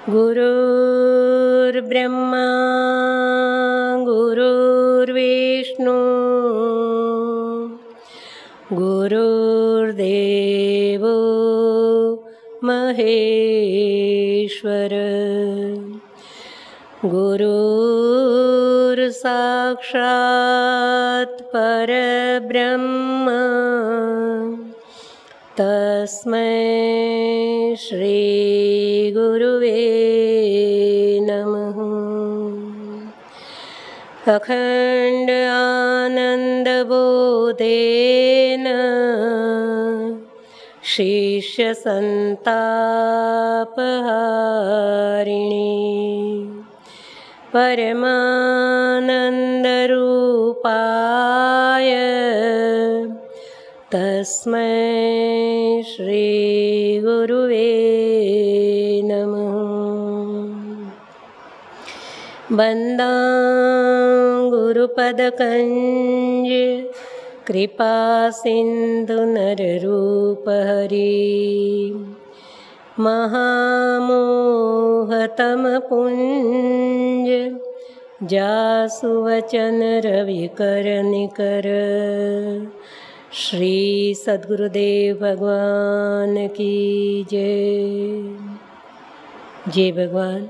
गुरुर्ब्रह्मा गुरुर्विष्णु गुरुर्देवो महेश्वर गुरुर्साक्षात् परब्रह्म तस्मै श्री गुरुवे नमः। अखंड आनंदबोधेन शिष्य संतापहारिणी परमानंदरूपाय तस्मै श्री गुरुवे नमः। वंदां गुरुपदकंज कृपा सिंधु नररूप हरि महामोहतम पुंज जासु वचन रविकर निकर। श्री सद्गुरुदेव भगवान की जय। जय भगवान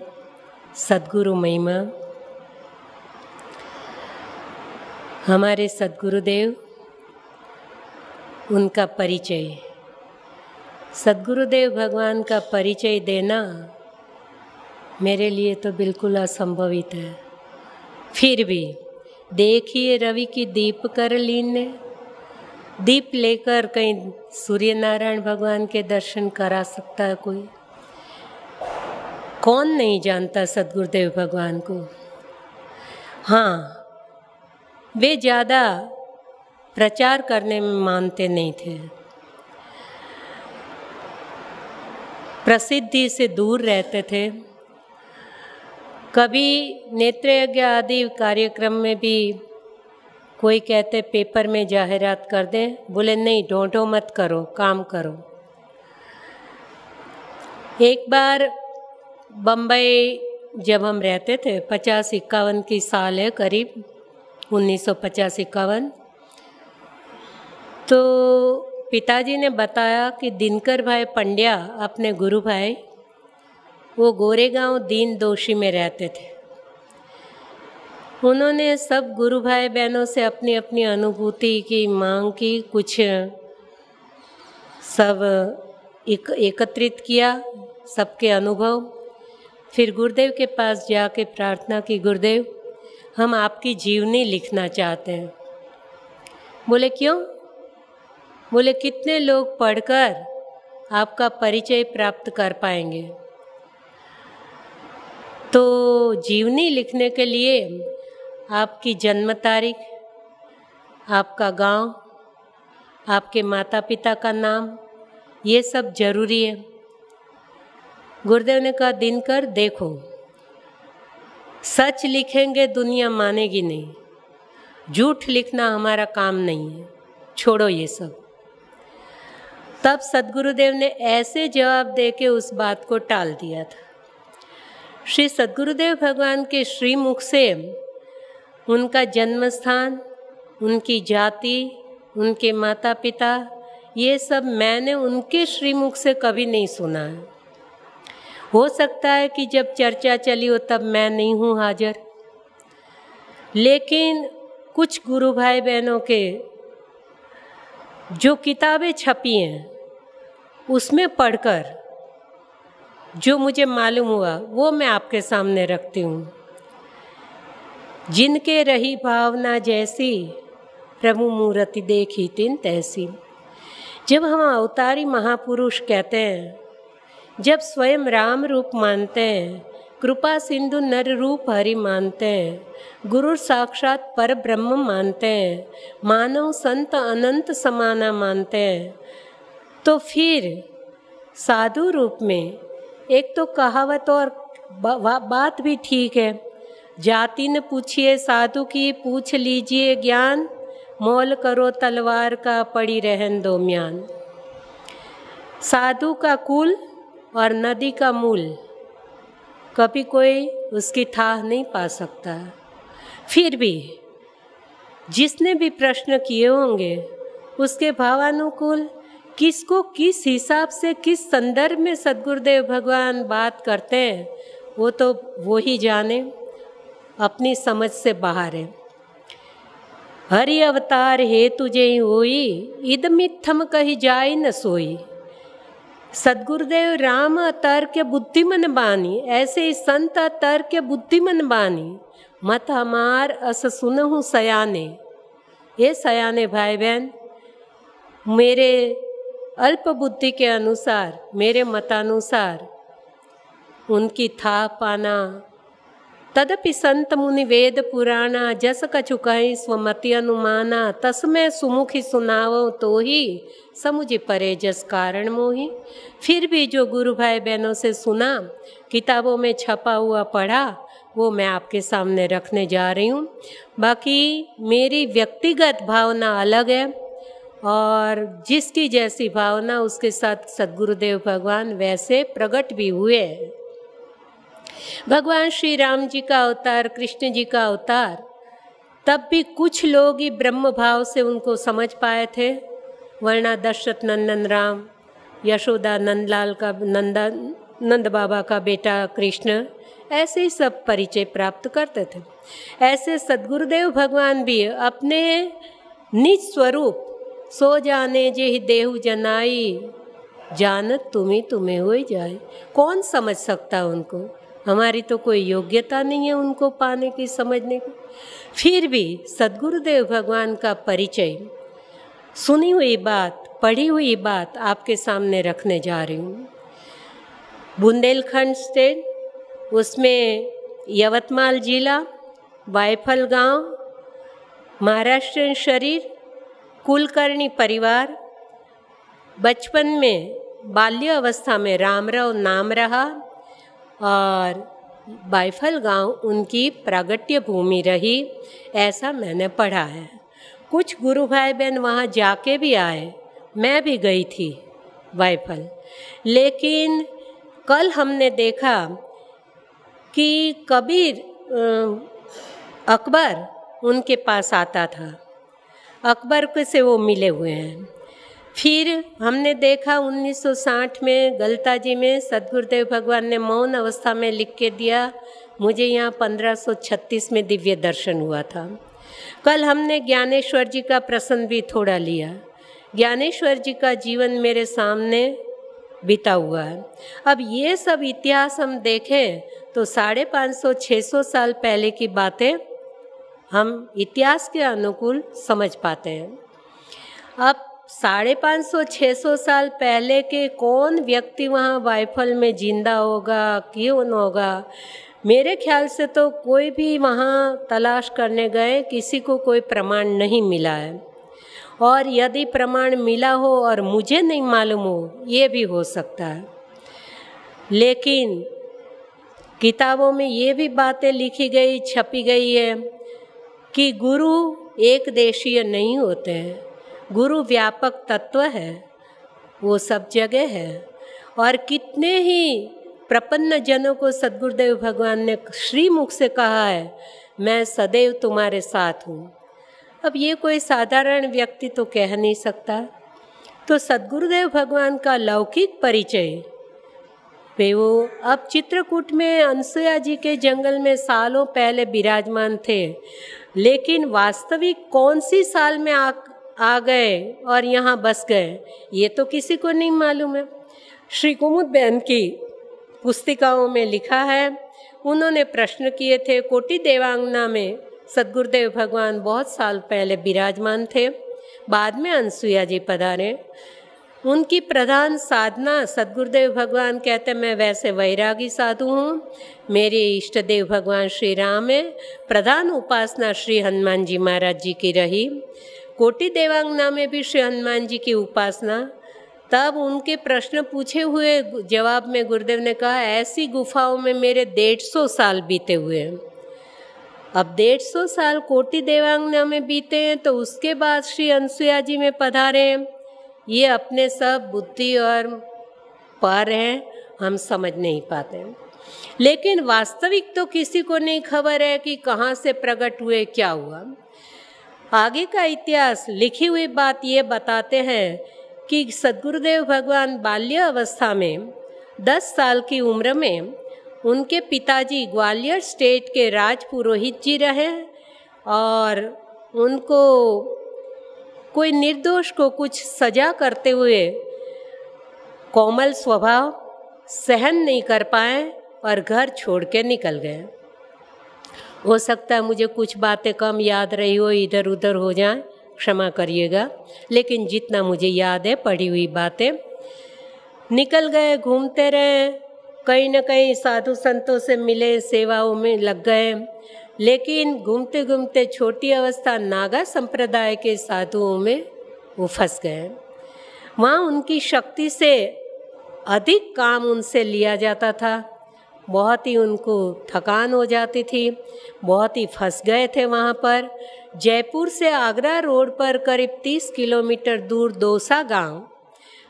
सद्गुरु महिमा। हमारे सद्गुरुदेव, उनका परिचय, सद्गुरुदेव भगवान का परिचय देना मेरे लिए तो बिल्कुल असंभवित है। फिर भी देखिए, रवि की दीपकर लीन ने दीप लेकर कहीं सूर्य नारायण भगवान के दर्शन करा सकता है कोई? कौन नहीं जानता सद्गुरुदेव भगवान को। हाँ, वे ज़्यादा प्रचार करने में मानते नहीं थे, प्रसिद्धि से दूर रहते थे। कभी नेत्र यज्ञ आदि कार्यक्रम में भी कोई कहते पेपर में जाहिरात कर दें, बोले नहीं, ढोंढो मत करो, काम करो। एक बार बम्बई जब हम रहते थे, 50-51 की साल है करीब, 1950-51, तो पिताजी ने बताया कि दिनकर भाई पंड्या, अपने गुरु भाई, वो गोरेगांव दीन दोषी में रहते थे। उन्होंने सब गुरु भाई बहनों से अपनी अपनी अनुभूति की मांग की, कुछ सब एकत्रित किया, सबके अनुभव। फिर गुरुदेव के पास जाके प्रार्थना की, गुरुदेव हम आपकी जीवनी लिखना चाहते हैं। बोले क्यों? बोले कितने लोग पढ़कर आपका परिचय प्राप्त कर पाएंगे। तो जीवनी लिखने के लिए आपकी जन्म तारीख, आपका गांव, आपके माता पिता का नाम, ये सब जरूरी है। गुरुदेव ने कहा, दिनकर देखो, सच लिखेंगे दुनिया मानेगी नहीं, झूठ लिखना हमारा काम नहीं है, छोड़ो ये सब। तब सद्गुरुदेव ने ऐसे जवाब देके उस बात को टाल दिया था। श्री सद्गुरुदेव भगवान के श्रीमुख से उनका जन्म स्थान, उनकी जाति, उनके माता पिता, ये सब मैंने उनके श्रीमुख से कभी नहीं सुना है। हो सकता है कि जब चर्चा चली हो तब मैं नहीं हूँ हाजिर, लेकिन कुछ गुरु भाई बहनों के जो किताबें छपी हैं उसमें पढ़कर जो मुझे मालूम हुआ वो मैं आपके सामने रखती हूँ। जिनके रही भावना जैसी, प्रभु मूर्ति देखी तिन तैसी। जब हम अवतारी महापुरुष कहते हैं, जब स्वयं राम रूप मानते हैं, कृपा सिंधु नर रूप हरि मानते हैं, गुरु साक्षात पर ब्रह्म मानते हैं, मानव संत अनंत समाना मानते हैं, तो फिर साधु रूप में एक तो कहावत और बात भी ठीक है, जाति न पूछिए साधु की, पूछ लीजिए ज्ञान, मोल करो तलवार का, पड़ी रहन दो म्यान। साधु का कुल और नदी का मूल कभी कोई उसकी थाह नहीं पा सकता। फिर भी जिसने भी प्रश्न किए होंगे उसके भावानुकूल किसको किस हिसाब से किस संदर्भ में सद्गुरुदेव भगवान बात करते हैं वो तो वो ही जाने, अपनी समझ से बाहर है। हरि अवतार हे तुझे होई, इदमित्थम कही जाय न सोई। सद्गुरुदेव राम तर्क बुद्धिमन बानी, ऐसे ही संत तर्क बुद्धिमन बानी। मत हमार अस सुनहु सयाने। ये सयाने भाई बहन, मेरे अल्प बुद्धि के अनुसार, मेरे मतानुसार उनकी था पाना। तदपि संत मुनि वेद पुराणा, जस कछु कहीं स्वमति अनुमाना। तस्मै सुमुखी सुनावो तो ही, समुझ परे जस कारण मोही। फिर भी जो गुरु भाई बहनों से सुना, किताबों में छपा हुआ पढ़ा, वो मैं आपके सामने रखने जा रही हूँ। बाकी मेरी व्यक्तिगत भावना अलग है और जिसकी जैसी भावना उसके साथ सद्गुरुदेव भगवान वैसे प्रकट भी हुए हैं। भगवान श्री राम जी का अवतार, कृष्ण जी का अवतार, तब भी कुछ लोग ही ब्रह्म भाव से उनको समझ पाए थे, वरना दशरथ नंदन राम, यशोदा नंदलाल का नंद बाबा का बेटा कृष्ण, ऐसे ही सब परिचय प्राप्त करते थे। ऐसे सद्गुरुदेव भगवान भी अपने निज स्वरूप सो जाने जे ही देहु जनाई, जानत तुम्हें हो जाए। कौन समझ सकता उनको? हमारी तो कोई योग्यता नहीं है उनको पाने की, समझने की। फिर भी सद्गुरुदेव भगवान का परिचय, सुनी हुई बात, पढ़ी हुई बात आपके सामने रखने जा रही हूँ। बुंदेलखंड स्टेट, उसमें यवतमाल जिला, वायफल गांव, महाराष्ट्रियन शरीर, कुलकर्णी परिवार। बचपन में बाल्य अवस्था में रामराव नाम रहा और वायफल गांव उनकी प्रागट्य भूमि रही, ऐसा मैंने पढ़ा है। कुछ गुरु भाई बहन वहाँ जाके भी आए, मैं भी गई थी वायफल। लेकिन कल हमने देखा कि कबीर अकबर उनके पास आता था, अकबर से वो मिले हुए हैं। फिर हमने देखा 1960 में गलताजी में सद्गुरुदेव भगवान ने मौन अवस्था में लिख के दिया, मुझे यहाँ 1536 में दिव्य दर्शन हुआ था। कल हमने ज्ञानेश्वर जी का प्रसंग भी थोड़ा लिया। ज्ञानेश्वर जी का जीवन मेरे सामने बीता हुआ है। अब ये सब इतिहास हम देखें तो 550-600 साल पहले की बातें हम इतिहास के अनुकूल समझ पाते हैं। अब 550-600 साल पहले के कौन व्यक्ति वहाँ वायफल में जिंदा होगा, क्यों होगा? मेरे ख्याल से तो कोई भी वहाँ तलाश करने गए, किसी को कोई प्रमाण नहीं मिला है। और यदि प्रमाण मिला हो और मुझे नहीं मालूम हो, ये भी हो सकता है। लेकिन किताबों में ये भी बातें लिखी गई, छपी गई है कि गुरु एक देशीय नहीं होते हैं, गुरु व्यापक तत्व है, वो सब जगह है। और कितने ही प्रपन्न जनों को सद्गुरुदेव भगवान ने श्रीमुख से कहा है, मैं सदैव तुम्हारे साथ हूँ। अब ये कोई साधारण व्यक्ति तो कह नहीं सकता। तो सद्गुरुदेव भगवान का लौकिक परिचय वे वो अब चित्रकूट में अनसुया जी के जंगल में सालों पहले विराजमान थे, लेकिन वास्तविक कौन सी साल में आ गए और यहाँ बस गए, ये तो किसी को नहीं मालूम है। श्री कुमुद बहन की पुस्तिकाओं में लिखा है, उन्होंने प्रश्न किए थे। कोटि देवांगना में सद्गुरुदेव भगवान बहुत साल पहले विराजमान थे, बाद में अनसुया जी पधारे। उनकी प्रधान साधना, सद्गुरुदेव भगवान कहते मैं वैसे वैरागी साधु हूँ, मेरे इष्ट देव भगवान श्री राम है, प्रधान उपासना श्री हनुमान जी महाराज जी की रही। कोटि देवांगना में भी श्री हनुमान जी की उपासना। तब उनके प्रश्न पूछे हुए जवाब में गुरुदेव ने कहा, ऐसी गुफाओं में मेरे 150 साल बीते हुए हैं। अब 150 साल कोटि देवांगना में बीते हैं, तो उसके बाद श्री अनसुया जी में पधारे। ये अपने सब बुद्धि और पार हैं, हम समझ नहीं पाते हैं। लेकिन वास्तविक तो किसी को नहीं खबर है कि कहाँ से प्रकट हुए, क्या हुआ। आगे का इतिहास लिखी हुई बात ये बताते हैं कि सद्गुरुदेव भगवान बाल्य अवस्था में 10 साल की उम्र में उनके पिताजी ग्वालियर स्टेट के राज पुरोहित जी रहे और उनको कोई निर्दोष को कुछ सजा करते हुए कोमल स्वभाव सहन नहीं कर पाए और घर छोड़ के निकल गए। हो सकता है मुझे कुछ बातें कम याद रही हो, इधर उधर हो जाए, क्षमा करिएगा, लेकिन जितना मुझे याद है पढ़ी हुई बातें। निकल गए, घूमते रहे, कहीं न कहीं साधु संतों से मिले, सेवाओं में लग गए, लेकिन घूमते घूमते छोटी अवस्था नागा संप्रदाय के साधुओं में वो फंस गए। वहाँ उनकी शक्ति से अधिक काम उनसे लिया जाता था, बहुत ही उनको थकान हो जाती थी, बहुत ही फंस गए थे वहाँ पर। जयपुर से आगरा रोड पर करीब 30 किलोमीटर दूर दौसा गांव,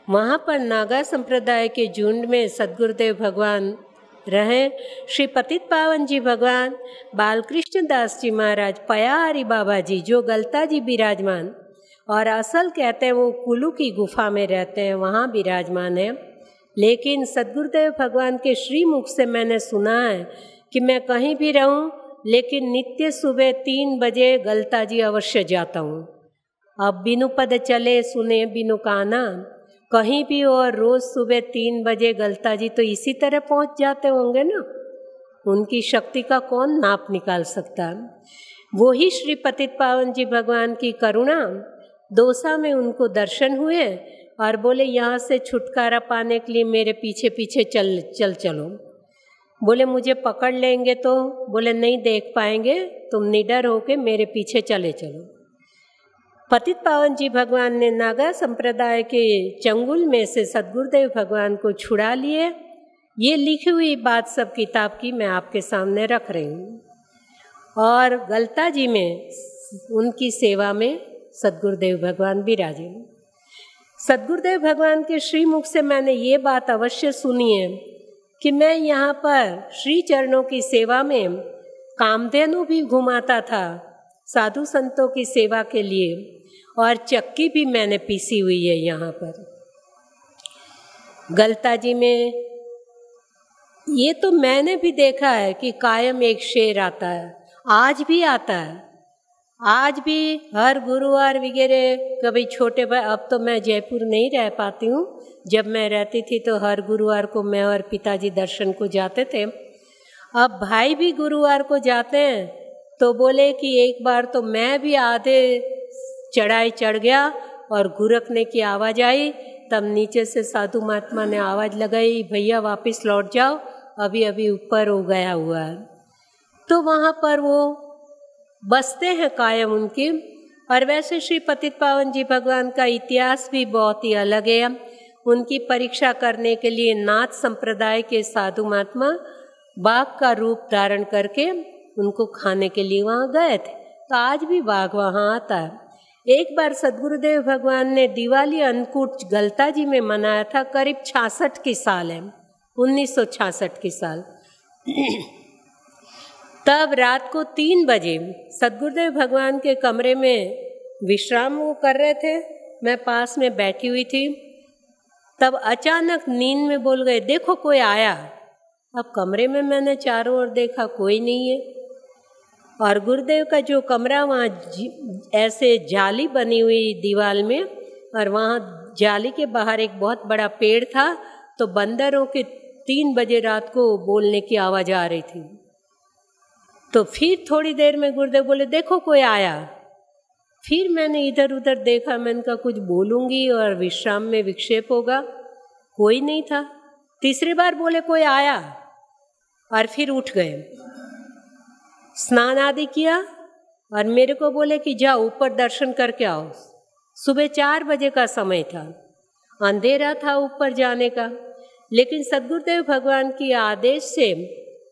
वहाँ पर नागा संप्रदाय के झुंड में सद्गुरुदेव भगवान रहे। श्री पतित पावन जी भगवान, बालकृष्ण दास जी महाराज, पयाहरी बाबा जी जो गलता जी विराजमान, और असल कहते हैं वो कुल्लू की गुफा में रहते हैं, वहाँ विराजमान है। लेकिन सद्गुरुदेव भगवान के श्रीमुख से मैंने सुना है कि मैं कहीं भी रहूं, लेकिन नित्य सुबह 3 बजे गलता जी अवश्य जाता हूं। अब बिनु पद चले सुने बिनु काना, कहीं भी हो और रोज़ सुबह 3 बजे गलता जी तो इसी तरह पहुंच जाते होंगे ना। उनकी शक्ति का कौन नाप निकाल सकता। वो ही श्री पतित पावन जी भगवान की करुणा, दौसा में उनको दर्शन हुए और बोले यहाँ से छुटकारा पाने के लिए मेरे पीछे पीछे चलो। बोले मुझे पकड़ लेंगे तो? बोले नहीं देख पाएंगे, तुम निडर होके मेरे पीछे चले चलो। पतित पावन जी भगवान ने नागा संप्रदाय के चंगुल में से सद्गुरुदेव भगवान को छुड़ा लिए। ये लिखी हुई बात सब किताब की मैं आपके सामने रख रही हूँ। और गलता जी में उनकी सेवा में सद्गुरुदेव भगवान विराजे। सद्गुरुदेव भगवान के श्रीमुख से मैंने ये बात अवश्य सुनी है कि मैं यहाँ पर श्री चरणों की सेवा में कामधेनु भी घुमाता था साधु संतों की सेवा के लिए, और चक्की भी मैंने पीसी हुई है यहाँ पर गलता जी में। ये तो मैंने भी देखा है कि कायम एक शेर आता है, आज भी आता है। आज भी हर गुरुवार वगैरह, कभी छोटे भाई, अब तो मैं जयपुर नहीं रह पाती हूँ, जब मैं रहती थी तो हर गुरुवार को मैं और पिताजी दर्शन को जाते थे। अब भाई भी गुरुवार को जाते हैं तो बोले कि एक बार तो मैं भी आधे चढ़ाई चढ़ गया और गुरकने की आवाज़ आई, तब नीचे से साधु महात्मा ने आवाज़ लगाई, भैया वापस लौट जाओ, अभी अभी ऊपर हो गया हुआ है। तो वहाँ पर वो बसते हैं कायम उनकी। और वैसे श्री पतित पावन जी भगवान का इतिहास भी बहुत ही अलग है। उनकी परीक्षा करने के लिए नाथ संप्रदाय के साधु महात्मा बाघ का रूप धारण करके उनको खाने के लिए वहाँ गए थे, तो आज भी बाघ वहाँ आता है। एक बार सद्गुरुदेव भगवान ने दिवाली अन्नकूट गलता जी में मनाया था, करीब 66 की साल है, 1966 की साल। तब रात को 3 बजे सद्गुरुदेव भगवान के कमरे में विश्राम वो कर रहे थे, मैं पास में बैठी हुई थी। तब अचानक नींद में बोल गए, देखो कोई आया। अब कमरे में मैंने चारों ओर देखा, कोई नहीं है। और गुरुदेव का जो कमरा, वहाँ ऐसे जाली बनी हुई दीवार में, और वहाँ जाली के बाहर एक बहुत बड़ा पेड़ था, तो बंदरों के 3 बजे रात को बोलने की आवाज़ आ रही थी। तो फिर थोड़ी देर में गुरुदेव बोले, देखो कोई आया। फिर मैंने इधर उधर देखा, मैंने कहा कुछ बोलूँगी और विश्राम में विक्षेप होगा, कोई नहीं था। तीसरी बार बोले कोई आया, और फिर उठ गए, स्नान आदि किया और मेरे को बोले कि जाओ ऊपर दर्शन करके आओ। सुबह 4 बजे का समय था, अंधेरा था ऊपर जाने का, लेकिन सद्गुरुदेव भगवान की आदेश से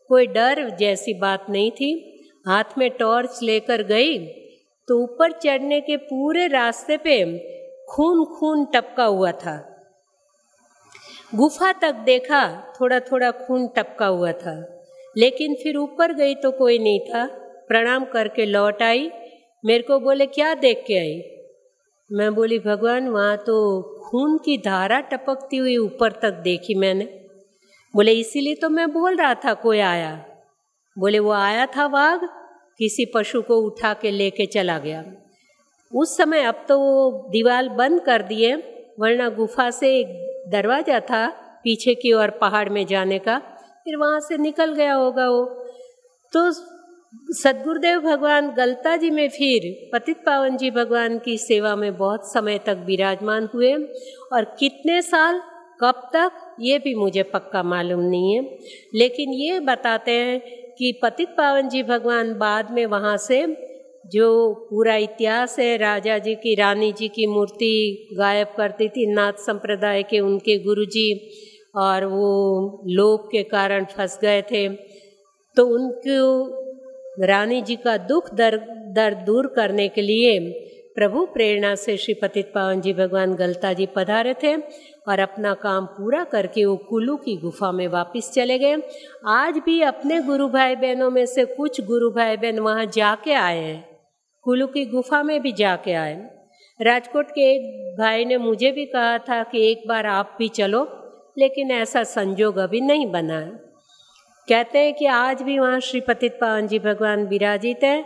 कोई डर जैसी बात नहीं थी। हाथ में टॉर्च लेकर गई तो ऊपर चढ़ने के पूरे रास्ते पे खून खून टपका हुआ था। गुफा तक देखा, थोड़ा थोड़ा खून टपका हुआ था, लेकिन फिर ऊपर गई तो कोई नहीं था। प्रणाम करके लौट आई। मेरे को बोले क्या देख के आई? मैं बोली भगवान वहाँ तो खून की धारा टपकती हुई ऊपर तक देखी मैंने। बोले इसीलिए तो मैं बोल रहा था कोई आया। बोले वो आया था वाघ, किसी पशु को उठा के लेके चला गया उस समय। अब तो वो दीवार बंद कर दिए, वरना गुफा से एक दरवाजा था पीछे की ओर पहाड़ में जाने का, फिर वहाँ से निकल गया होगा वो। तो सद्गुरुदेव भगवान गलता जी में फिर पतित पावन जी भगवान की सेवा में बहुत समय तक विराजमान हुए, और कितने साल कब तक ये भी मुझे पक्का मालूम नहीं है, लेकिन ये बताते हैं कि पतित पावन जी भगवान बाद में वहाँ से जो पूरा इतिहास है, राजा जी की रानी जी की मूर्ति गायब करती थी नाथ संप्रदाय के उनके गुरुजी, और वो लोभ के कारण फंस गए थे, तो उनको रानी जी का दुख दर्द दूर करने के लिए प्रभु प्रेरणा से श्री पतित पावन जी भगवान गलता जी पधारे थे, और अपना काम पूरा करके वो कुल्लू की गुफा में वापस चले गए। आज भी अपने गुरु भाई बहनों में से कुछ गुरु भाई बहन वहाँ जाके आए हैं, कुल्लू की गुफा में भी जाके आए। राजकोट के एक भाई ने मुझे भी कहा था कि एक बार आप भी चलो, लेकिन ऐसा संजोग अभी नहीं बना है। कहते हैं कि आज भी वहाँ श्री पतित पावन जी भगवान विराजित है,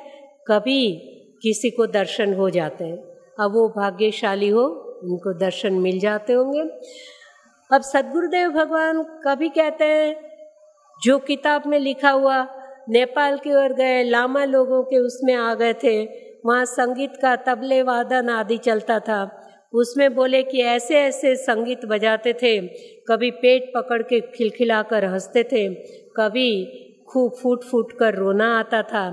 कभी किसी को दर्शन हो जाते हैं। अब वो भाग्यशाली हो, उनको दर्शन मिल जाते होंगे। अब सद्गुरुदेव भगवान कभी कहते हैं जो किताब में लिखा हुआ, नेपाल की ओर गए, लामा लोगों के उसमें आ गए थे, वहाँ संगीत का तबले वादन आदि चलता था, उसमें बोले कि ऐसे ऐसे संगीत बजाते थे, कभी पेट पकड़ के खिलखिलाकर हंसते थे, कभी खूब फूट फूट कर रोना आता था।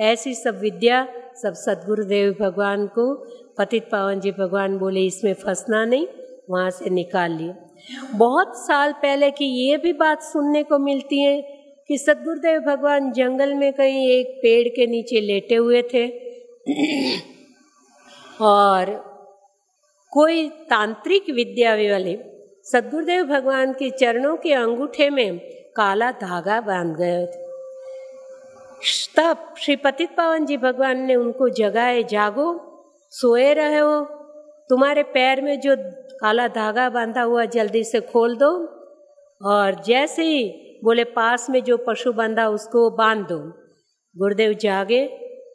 ऐसी सब विद्या सब सद्गुरुदेव भगवान को पतित पावन जी भगवान बोले इसमें फंसना नहीं, वहाँ से निकाल लिए। बहुत साल पहले की ये भी बात सुनने को मिलती है कि सद्गुरुदेव भगवान जंगल में कहीं एक पेड़ के नीचे लेटे हुए थे और कोई तांत्रिक विद्या वाले सद्गुरुदेव भगवान के चरणों के अंगूठे में काला धागा बांध गए थे। तब श्री पतित पावन जी भगवान ने उनको जगाए, जागो, सोए रहे हो, तुम्हारे पैर में जो काला धागा बांधा हुआ जल्दी से खोल दो, और जैसे ही बोले पास में जो पशु बंधा उसको बांध दो। गुरुदेव जागे,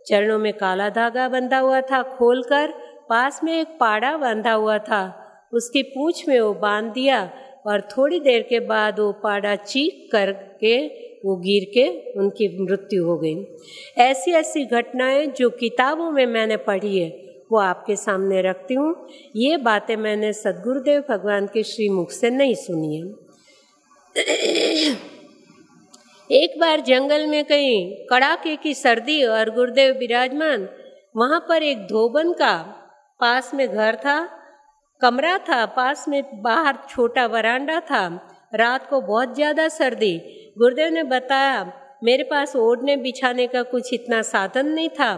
चरणों में काला धागा बंधा हुआ था, खोलकर पास में एक पाड़ा बांधा हुआ था, उसकी पूंछ में वो बांध दिया, और थोड़ी देर के बाद वो पाड़ा चीख करके वो गिर के उनकी मृत्यु हो गई। ऐसी ऐसी घटनाएं जो किताबों में मैंने पढ़ी है वो आपके सामने रखती हूँ। ये बातें मैंने सद्गुरुदेव भगवान के श्रीमुख से नहीं सुनी है। एक बार जंगल में कहीं कड़ाके की सर्दी और गुरुदेव विराजमान, वहाँ पर एक धोबन का पास में घर था, कमरा था, पास में बाहर छोटा वरांडा था। रात को बहुत ज़्यादा सर्दी, गुरुदेव ने बताया मेरे पास ओढ़ने बिछाने का कुछ इतना साधन नहीं था,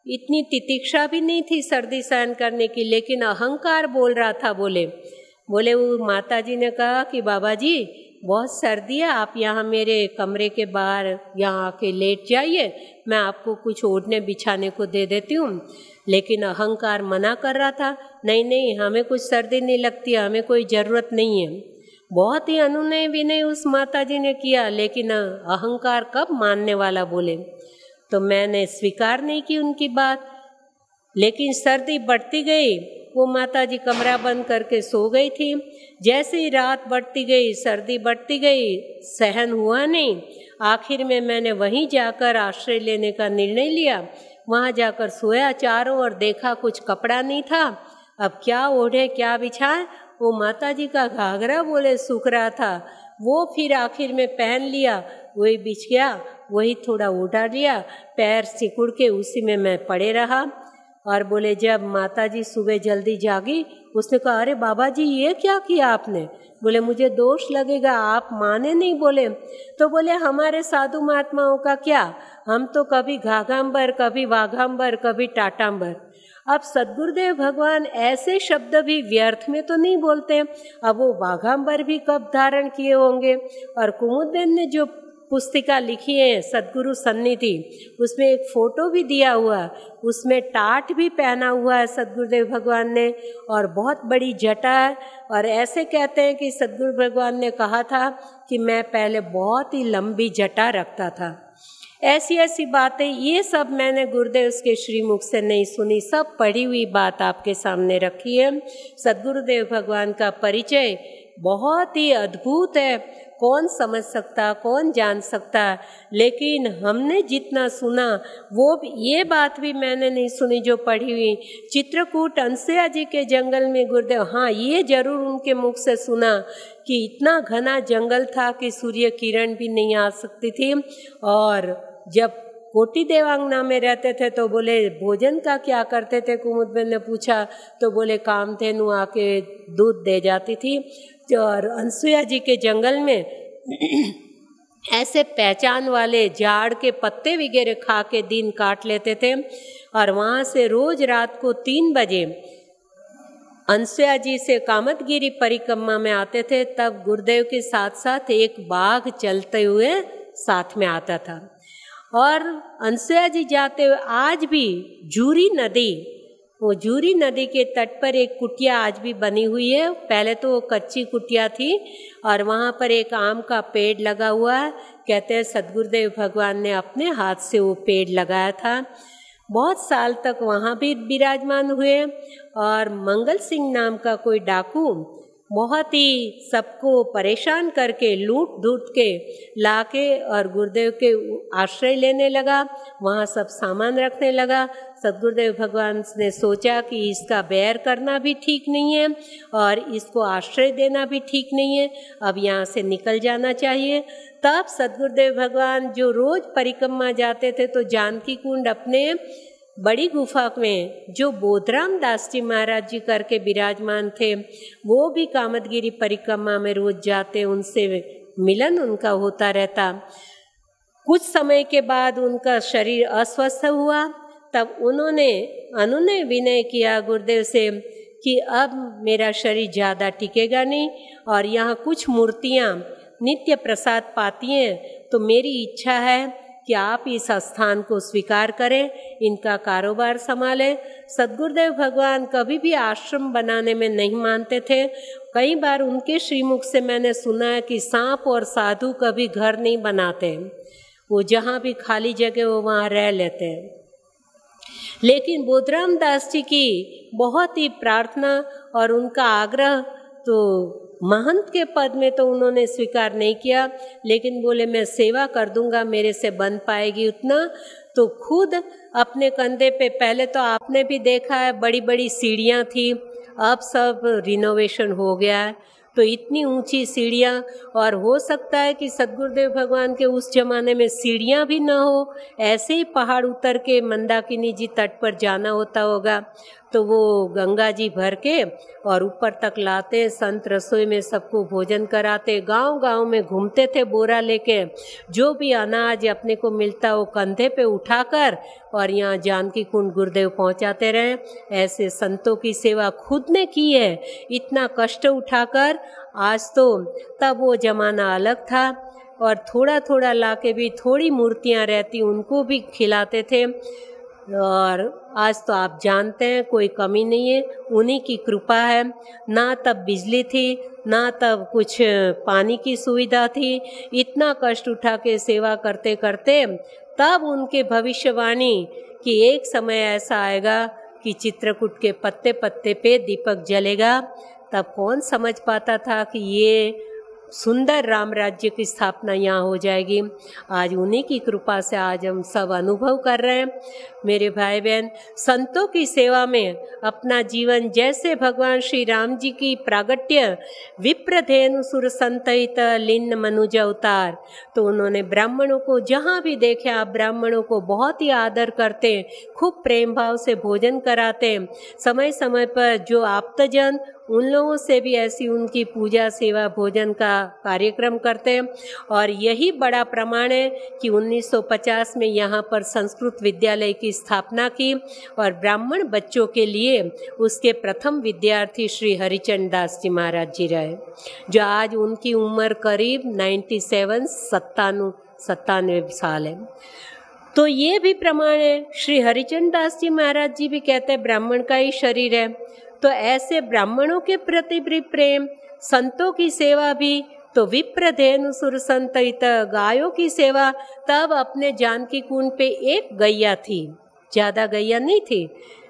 इतनी तितिक्षा भी नहीं थी सर्दी सहन करने की, लेकिन अहंकार बोल रहा था। बोले वो माता जी ने कहा कि बाबा जी बहुत सर्दी है, आप यहाँ मेरे कमरे के बाहर यहाँ आके लेट जाइए, मैं आपको कुछ ओढ़ने बिछाने को दे देती हूँ। लेकिन अहंकार मना कर रहा था, नहीं नहीं हमें कुछ सर्दी नहीं लगती, हमें कोई ज़रूरत नहीं है। बहुत ही अनुनय विनय उस माता जी ने किया, लेकिन अहंकार कब मानने वाला बोले, तो मैंने स्वीकार नहीं की उनकी बात। लेकिन सर्दी बढ़ती गई, वो माता जी कमरा बंद करके सो गई थी। जैसे ही रात बढ़ती गई, सर्दी बढ़ती गई, सहन हुआ नहीं। आखिर में मैंने वहीं जाकर आश्रय लेने का निर्णय लिया। वहाँ जाकर सोया चारों और देखा कुछ कपड़ा नहीं था, अब क्या ओढ़े क्या बिछाए। वो माता जी का घाघरा बोले सूख रहा था, वो फिर आखिर में पहन लिया, वही बिछ गया, वही थोड़ा उठा लिया, पैर सिकुड़ के उसी में मैं पड़े रहा। और बोले जब माता जी सुबह जल्दी जागी, उसने कहा अरे बाबा जी ये क्या किया आपने? बोले मुझे दोष लगेगा, आप माने नहीं। बोले तो बोले हमारे साधु महात्माओं का क्या, हम तो कभी घाघांबर, कभी वाघांबर, कभी टाटांबर, अब सद्गुरुदेव भगवान ऐसे शब्द भी व्यर्थ में तो नहीं बोलते। अब वो बाघांबर भी कब धारण किए होंगे। और कुमुदबेन ने जो पुस्तिका लिखी है सद्गुरु सन्निधि, उसमें एक फोटो भी दिया हुआ, उसमें टाट भी पहना हुआ है सद्गुरुदेव भगवान ने, और बहुत बड़ी जटा है। और ऐसे कहते हैं कि सद्गुरु भगवान ने कहा था कि मैं पहले बहुत ही लंबी जटा रखता था। ऐसी ऐसी बातें, ये सब मैंने गुरुदेव के श्रीमुख से नहीं सुनी, सब पढ़ी हुई बात आपके सामने रखी है। सद्गुरुदेव भगवान का परिचय बहुत ही अद्भुत है, कौन समझ सकता, कौन जान सकता। लेकिन हमने जितना सुना वो भी, ये बात भी मैंने नहीं सुनी जो पढ़ी हुई। चित्रकूट अनसुया जी के जंगल में गुरुदेव, हाँ ये जरूर उनके मुख से सुना कि इतना घना जंगल था कि सूर्य किरण भी नहीं आ सकती थी। और जब कोटि देवांगना में रहते थे तो बोले भोजन का क्या करते थे, कुमुदबेन ने पूछा तो बोले कामधेनु आके दूध दे जाती थी। और अनसुया जी के जंगल में ऐसे पहचान वाले झाड़ के पत्ते वगैरह खा के दिन काट लेते थे। और वहाँ से रोज रात को 3 बजे अनसुया जी से कामतगिरी परिक्रमा में आते थे। तब गुरुदेव के साथ साथ एक बाघ चलते हुए साथ में आता था। और अनसुया जी जाते हुए आज भी जूरी नदी, वो जूरी नदी के तट पर एक कुटिया आज भी बनी हुई है। पहले तो वो कच्ची कुटिया थी और वहाँ पर एक आम का पेड़ लगा हुआ है। कहते हैं सद्गुरुदेव भगवान ने अपने हाथ से वो पेड़ लगाया था। बहुत साल तक वहाँ भी विराजमान हुए। और मंगल सिंह नाम का कोई डाकू बहुत ही सबको परेशान करके लूट धूट के लाके और गुरुदेव के आश्रय लेने लगा, वहाँ सब सामान रखने लगा। सद्गुरुदेव भगवान ने सोचा कि इसका बैर करना भी ठीक नहीं है और इसको आश्रय देना भी ठीक नहीं है, अब यहाँ से निकल जाना चाहिए। तब सद्गुरुदेव भगवान जो रोज परिक्रमा जाते थे तो जानकी कुंड अपने बड़ी गुफा में जो बोधराम दास जी महाराज जी करके विराजमान थे, वो भी कामतगिरी परिक्रमा में रोज जाते, उनसे मिलन उनका होता रहता। कुछ समय के बाद उनका शरीर अस्वस्थ हुआ। तब उन्होंने अनुनय विनय किया गुरुदेव से कि अब मेरा शरीर ज़्यादा टिकेगा नहीं और यहाँ कुछ मूर्तियाँ नित्य प्रसाद पाती हैं, तो मेरी इच्छा है कि आप इस स्थान को स्वीकार करें, इनका कारोबार संभालें। सद्गुरुदेव भगवान कभी भी आश्रम बनाने में नहीं मानते थे। कई बार उनके श्रीमुख से मैंने सुना है कि सांप और साधु कभी घर नहीं बनाते, वो जहाँ भी खाली जगह वो वहाँ रह लेते हैं। लेकिन बोधराम दास जी की बहुत ही प्रार्थना और उनका आग्रह, तो महंत के पद में तो उन्होंने स्वीकार नहीं किया, लेकिन बोले मैं सेवा कर दूंगा, मेरे से बन पाएगी उतना। तो खुद अपने कंधे पे, पहले तो आपने भी देखा है बड़ी बड़ी सीढ़ियाँ थी, अब सब रिनोवेशन हो गया है, तो इतनी ऊंची सीढ़ियाँ। और हो सकता है कि सद्गुरुदेव भगवान के उस जमाने में सीढ़ियाँ भी ना हो, ऐसे ही पहाड़ उतर के मंदाकिनी जी तट पर जाना होता होगा। तो वो गंगा जी भर के और ऊपर तक लाते, संत रसोई में सबको भोजन कराते, गांव गांव में घूमते थे बोरा लेके, जो भी अनाज अपने को मिलता वो कंधे पे उठाकर और यहाँ जानकी कुंड गुरुदेव पहुँचाते रहे। ऐसे संतों की सेवा खुद ने की है, इतना कष्ट उठाकर। आज तो तब वो ज़माना अलग था और थोड़ा थोड़ा लाके भी थोड़ी मूर्तियाँ रहती उनको भी खिलाते थे। और आज तो आप जानते हैं कोई कमी नहीं है, उन्हीं की कृपा है। ना तब बिजली थी, ना तब कुछ पानी की सुविधा थी। इतना कष्ट उठा के सेवा करते करते तब उनके भविष्यवाणी कि एक समय ऐसा आएगा कि चित्रकूट के पत्ते पत्ते पे दीपक जलेगा। तब कौन समझ पाता था कि ये सुंदर राम राज्य की स्थापना यहाँ हो जाएगी। आज उन्हीं की कृपा से आज हम सब अनुभव कर रहे हैं। मेरे भाई बहन, संतों की सेवा में अपना जीवन, जैसे भगवान श्री राम जी की प्रागट्य विप्रधेनु सुर संतहित लिन्न मनुज अवतार, तो उन्होंने ब्राह्मणों को जहाँ भी देखे, आप ब्राह्मणों को बहुत ही आदर करते, खूब प्रेम भाव से भोजन कराते। समय समय पर जो आप्तजन उन लोगों से भी ऐसी उनकी पूजा सेवा भोजन का कार्यक्रम करते हैं। और यही बड़ा प्रमाण है कि 1950 में यहाँ पर संस्कृत विद्यालय की स्थापना की और ब्राह्मण बच्चों के लिए उसके प्रथम विद्यार्थी श्री हरिचंद दास जी महाराज जी रहे, जो आज उनकी उम्र करीब 97 साल है। तो ये भी प्रमाण है। श्री हरिचंद दास जी महाराज जी भी कहते हैं ब्राह्मण का ही शरीर है। तो ऐसे ब्राह्मणों के प्रति भी प्रेम, संतों की सेवा भी, तो विप्रधेनु सुर संतहित, गायों की सेवा। तब अपने जानकी कुंड पे एक गैया थी, ज़्यादा गैया नहीं थी।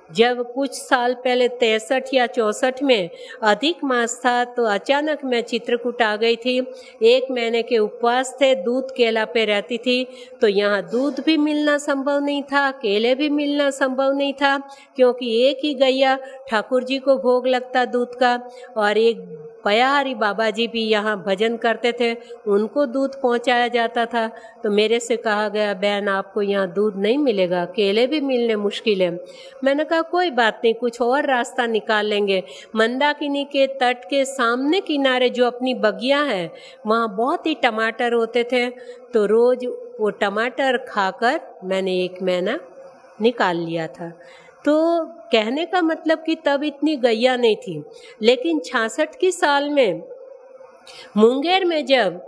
जब कुछ साल पहले 63 या 64 में अधिक मास था तो अचानक मैं चित्रकूट आ गई थी। 1 महीने के उपवास थे, दूध केला पे रहती थी। तो यहाँ दूध भी मिलना संभव नहीं था, केले भी मिलना संभव नहीं था, क्योंकि एक ही गैया ठाकुर जी को भोग लगता दूध का। और एक पयाहरी बाबा जी भी यहाँ भजन करते थे, उनको दूध पहुँचाया जाता था। तो मेरे से कहा गया बहन आपको यहाँ दूध नहीं मिलेगा, केले भी मिलने मुश्किल है। मैंने कहा कोई बात नहीं, कुछ और रास्ता निकाल लेंगे। मंदाकिनी के तट के सामने किनारे जो अपनी बगिया है वहाँ बहुत ही टमाटर होते थे। तो रोज़ वो टमाटर खाकर मैंने 1 महीना निकाल लिया था। तो कहने का मतलब कि तब इतनी गैया नहीं थी। लेकिन 66 की साल में मुंगेर में जब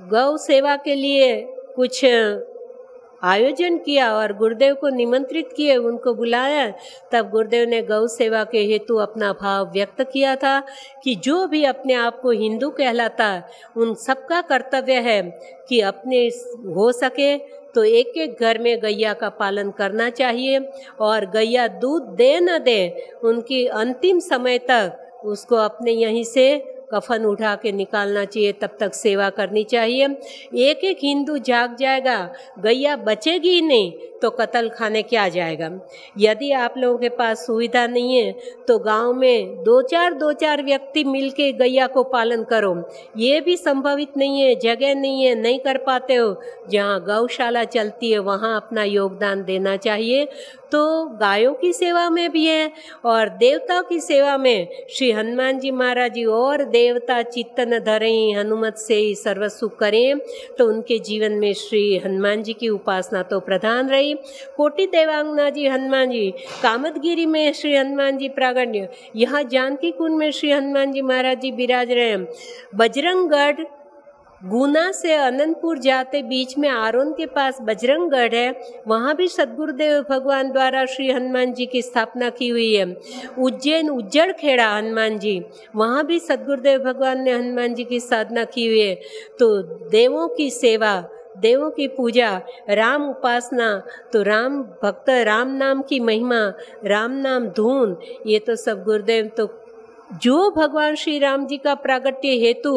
गौ सेवा के लिए कुछ आयोजन किया और गुरुदेव को निमंत्रित किए, उनको बुलाया, तब गुरुदेव ने गौ सेवा के हेतु अपना भाव व्यक्त किया था कि जो भी अपने आप को हिंदू कहलाता है उन सबका कर्तव्य है कि अपने हो सके तो एक एक घर में गैया का पालन करना चाहिए। और गैया दूध दे न दे, उनकी अंतिम समय तक उसको अपने यहीं से कफन उठा के निकालना चाहिए, तब तक सेवा करनी चाहिए। एक एक हिंदू जाग जाएगा, गैया बचेगी ही नहीं तो कत्ल खाने क्या जाएगा। यदि आप लोगों के पास सुविधा नहीं है तो गांव में 2-4 व्यक्ति मिलके गैया को पालन करो। ये भी संभवित नहीं है, जगह नहीं है, नहीं कर पाते हो, जहाँ गौशाला चलती है वहाँ अपना योगदान देना चाहिए। तो गायों की सेवा में भी है और देवताओं की सेवा में श्री हनुमान जी महाराज जी, और देवता चित्तन धरें हनुमत से ही सर्व सुख करें। तो उनके जीवन में श्री हनुमान जी की उपासना तो प्रधान रही। कोटि देवांगना जी हनुमान जी, कामतगिरी में श्री हनुमान जी प्रागण्य, यहाँ जानकी कुंड में श्री हनुमान जी महाराज जी विराज रहे हैं। बजरंगगढ़, गुना से अनंतपुर जाते बीच में आरोन के पास बजरंगगढ़ है, वहाँ भी सदगुरुदेव भगवान द्वारा श्री हनुमान जी की स्थापना की हुई है। उज्जैन उज्जड़ खेड़ा हनुमान जी, वहाँ भी सदगुरुदेव भगवान ने हनुमान जी की साधना की हुई है। तो देवों की सेवा, देवों की पूजा, राम उपासना, तो राम भक्त, राम नाम की महिमा, राम नाम धून, ये तो सब गुरुदेव तो जो भगवान श्री राम जी का प्रागट्य हेतु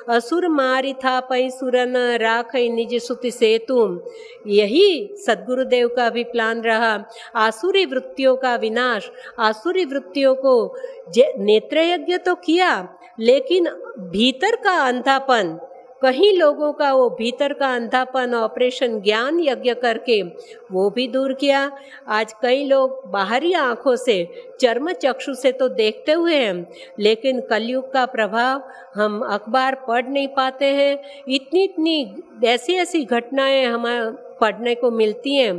असुर मारी था पै सुरन राख निज सुति सेतु, यही सदगुरुदेव का भी प्लान रहा। आसुरी वृत्तियों का विनाश, आसुरी वृत्तियों को नेत्र यज्ञ तो किया, लेकिन भीतर का अंधापन, कहीं लोगों का वो भीतर का अंधापन ऑपरेशन ज्ञान यज्ञ करके वो भी दूर किया। आज कई लोग बाहरी आंखों से, चर्म चक्षु से तो देखते हुए हैं, लेकिन कलयुग का प्रभाव, हम अखबार पढ़ नहीं पाते हैं। इतनी ऐसी घटनाएं हमें पढ़ने को मिलती हैं।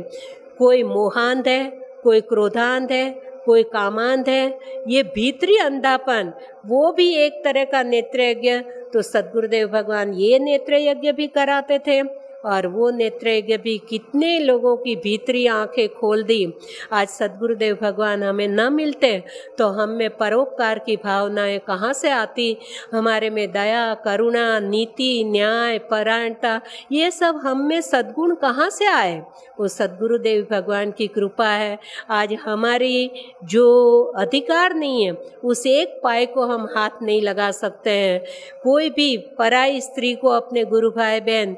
कोई मोहांध है, कोई क्रोधांध है, कोई कामांध है। ये भीतरी अंधापन वो भी एक तरह का नेत्र यज्ञ। तो सदगुरुदेव भगवान ये नेत्र यज्ञ भी कराते थे और वो नेत्र यज्ञ भी कितने लोगों की भीतरी आंखें खोल दी। आज सदगुरुदेव भगवान हमें न मिलते तो हम में परोपकार की भावनाएं कहाँ से आती, हमारे में दया, करुणा, नीति, न्याय, परायणता, ये सब हम में सद्गुण कहाँ से आए। वो सदगुरुदेव भगवान की कृपा है। आज हमारी जो अधिकार नहीं है उस एक पाए को हम हाथ नहीं लगा सकते हैं। कोई भी पराई स्त्री को अपने गुरु भाई बहन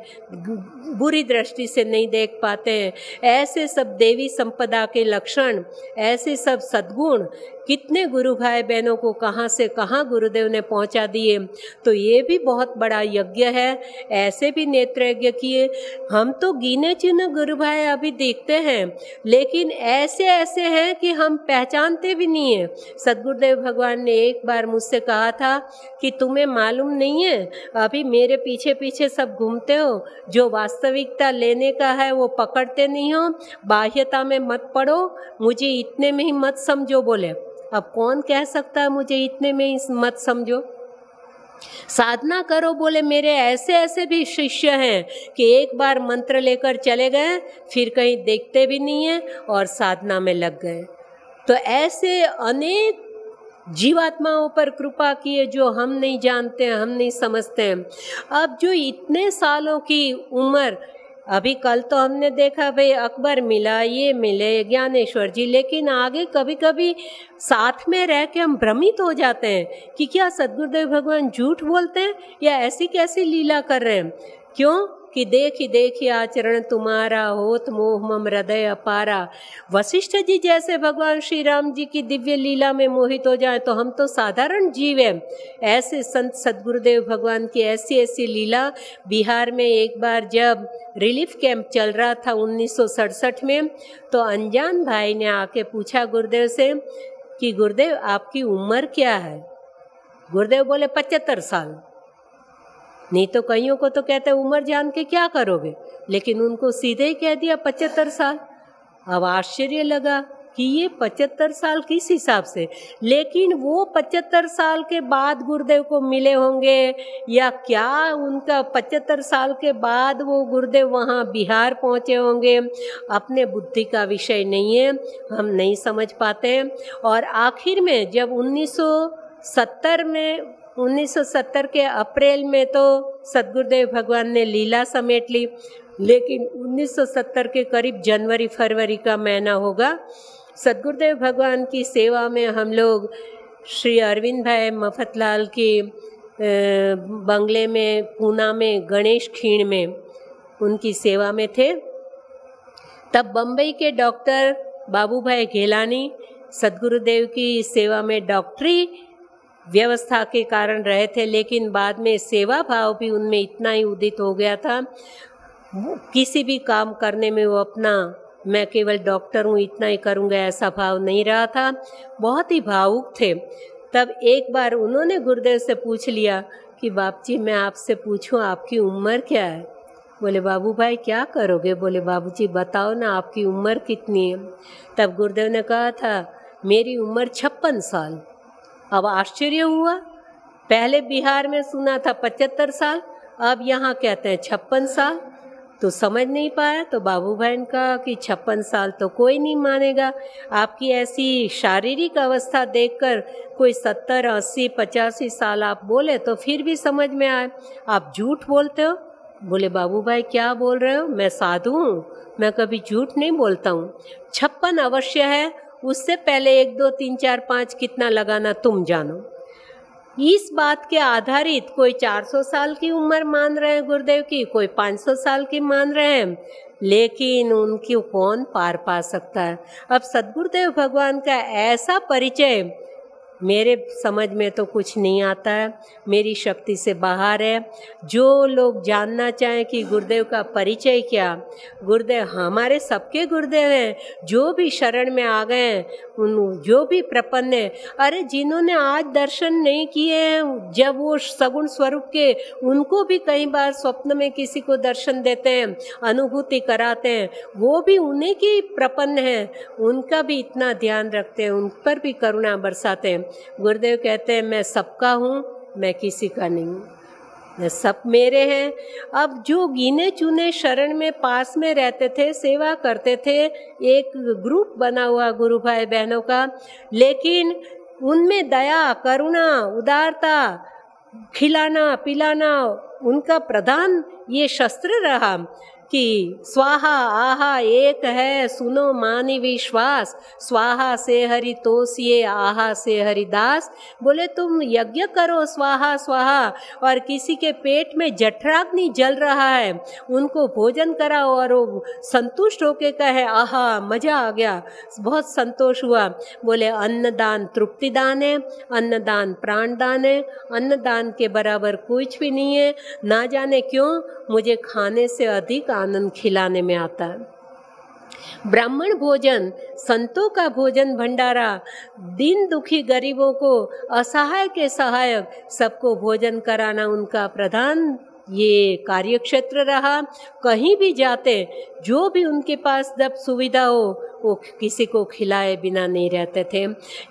बुरी दृष्टि से नहीं देख पाते हैं। ऐसे सब देवी संपदा के लक्षण, ऐसे सब सद्गुण कितने गुरु भाई बहनों को कहाँ से कहाँ गुरुदेव ने पहुँचा दिए। तो ये भी बहुत बड़ा यज्ञ है। ऐसे भी नेत्र यज्ञ किए। हम तो गिने चुने गुरु भाई अभी देखते हैं, लेकिन ऐसे ऐसे हैं कि हम पहचानते भी नहीं है। सद्गुरुदेव भगवान ने एक बार मुझसे कहा था कि तुम्हें मालूम नहीं है, अभी मेरे पीछे पीछे सब घूमते हो, जो वास्तविकता लेने का है वो पकड़ते नहीं हो, बाह्यता में मत पड़ो, मुझे इतने में ही मत समझो। बोले अब कौन कह सकता है मुझे इतने में ही मत समझो, साधना करो। बोले मेरे ऐसे ऐसे भी शिष्य हैं कि एक बार मंत्र लेकर चले गए, फिर कहीं देखते भी नहीं है और साधना में लग गए। तो ऐसे अनेक जीवात्माओं पर कृपा किए जो हम नहीं जानते हैं, हम नहीं समझते हैं। अब जो इतने सालों की उम्र, अभी कल तो हमने देखा भाई अकबर मिला, ये मिले ज्ञानेश्वर जी, लेकिन आगे कभी कभी साथ में रह के हम भ्रमित हो जाते हैं कि क्या सद्गुरुदेव भगवान झूठ बोलते हैं या ऐसी कैसी लीला कर रहे हैं। क्यों कि देखी देखी आचरण तुम्हारा, होत मोह मम हृदय अपारा। वशिष्ठ जी जैसे भगवान श्री राम जी की दिव्य लीला में मोहित हो जाए तो हम तो साधारण जीव हैं। ऐसे संत सद्गुरुदेव भगवान की ऐसी ऐसी लीला। बिहार में एक बार जब रिलीफ कैंप चल रहा था 1967 में, तो अनजान भाई ने आके पूछा गुरुदेव से कि गुरुदेव आपकी उम्र क्या है। गुरुदेव बोले 75 साल। नहीं तो कईयों को तो कहते उम्र जान के क्या करोगे, लेकिन उनको सीधे ही कह दिया 75 साल। अब आश्चर्य लगा कि ये 75 साल किस हिसाब से, लेकिन वो 75 साल के बाद गुरुदेव को मिले होंगे या क्या, उनका 75 साल के बाद वो गुरुदेव वहाँ बिहार पहुँचे होंगे, अपने बुद्धि का विषय नहीं है, हम नहीं समझ पाते हैं। और आखिर में जब 1970 के अप्रैल में तो सद्गुरुदेव भगवान ने लीला समेट ली, लेकिन 1970 के करीब जनवरी फरवरी का महीना होगा, सद्गुरुदेव भगवान की सेवा में हम लोग श्री अरविंद भाई मफतलाल के बंगले में पूना में गणेश खीण में उनकी सेवा में थे। तब बम्बई के डॉक्टर बाबू भाई घेलानी सद्गुरुदेव की सेवा में डॉक्टरी व्यवस्था के कारण रहे थे, लेकिन बाद में सेवा भाव भी उनमें इतना ही उदित हो गया था, किसी भी काम करने में वो अपना मैं केवल डॉक्टर हूँ इतना ही करूँगा ऐसा भाव नहीं रहा था, बहुत ही भावुक थे। तब एक बार उन्होंने गुरुदेव से पूछ लिया कि बाप जी मैं आपसे पूछूं आपकी उम्र क्या है। बोले बाबू भाई क्या करोगे। बोले बाबू जी बताओ ना आपकी उम्र कितनी है। तब गुरुदेव ने कहा था मेरी उम्र 56 साल। अब आश्चर्य हुआ, पहले बिहार में सुना था 75 साल, अब यहाँ कहते हैं 56 साल। तो समझ नहीं पाया। तो बाबू भाई ने कहा कि 56 साल तो कोई नहीं मानेगा, आपकी ऐसी शारीरिक अवस्था देखकर कोई 70, 80, 85 साल आप बोले तो फिर भी समझ में आए, आप झूठ बोलते हो। बोले बाबू भाई क्या बोल रहे हो, मैं साधु हूँ, मैं कभी झूठ नहीं बोलता हूँ। 56 अवश्य है, उससे पहले 1, 2, 3, 4, 5 कितना लगाना तुम जानो। इस बात के आधारित कोई 400 साल की उम्र मान रहे हैं गुरुदेव की, कोई 500 साल की मान रहे हैं, लेकिन उनकी कौन पार पा सकता है। अब सद्गुरुदेव भगवान का ऐसा परिचय मेरे समझ में तो कुछ नहीं आता है, मेरी शक्ति से बाहर है। जो लोग जानना चाहें कि गुरुदेव का परिचय क्या, गुरुदेव हमारे सबके गुरुदेव हैं, जो भी शरण में आ गए हैं, उन जो भी प्रपन्न है, अरे जिन्होंने आज दर्शन नहीं किए हैं, जब वो सगुण स्वरूप के, उनको भी कई बार स्वप्न में किसी को दर्शन देते हैं, अनुभूति कराते हैं, वो भी उन्हीं की प्रपन्न हैं, उनका भी इतना ध्यान रखते हैं, उन पर भी करुणा बरसाते हैं। गुरुदेव कहते हैं मैं सबका हूँ, मैं किसी का नहीं हूँ, सब मेरे हैं। अब जो गिने चुने शरण में पास में रहते थे, सेवा करते थे, एक ग्रुप बना हुआ गुरु भाई बहनों का, लेकिन उनमें दया, करुणा, उदारता, खिलाना पिलाना उनका प्रधान ये शस्त्र रहा। कि स्वाहा आहा एक है सुनो मानी विश्वास, स्वाहा से हरि तोषिए आहा से हरिदास। बोले तुम यज्ञ करो स्वाहा स्वाहा और किसी के पेट में जठराग्नि जल रहा है उनको भोजन कराओ और वो संतुष्ट होके कहे आहा मजा आ गया, बहुत संतोष हुआ। बोले अन्नदान तृप्ति दान है, अन्नदान प्राण दान है, अन्नदान के बराबर कुछ भी नहीं है। ना जाने क्यों मुझे खाने से अधिक आनंद खिलाने में आता है। ब्राह्मण भोजन, संतों का भोजन भंडारा, दीन दुखी गरीबों को, असहाय के सहायक सबको भोजन कराना उनका प्रधान ये कार्यक्षेत्र रहा। कहीं भी जाते जो भी उनके पास जब सुविधा हो वो किसी को खिलाए बिना नहीं रहते थे।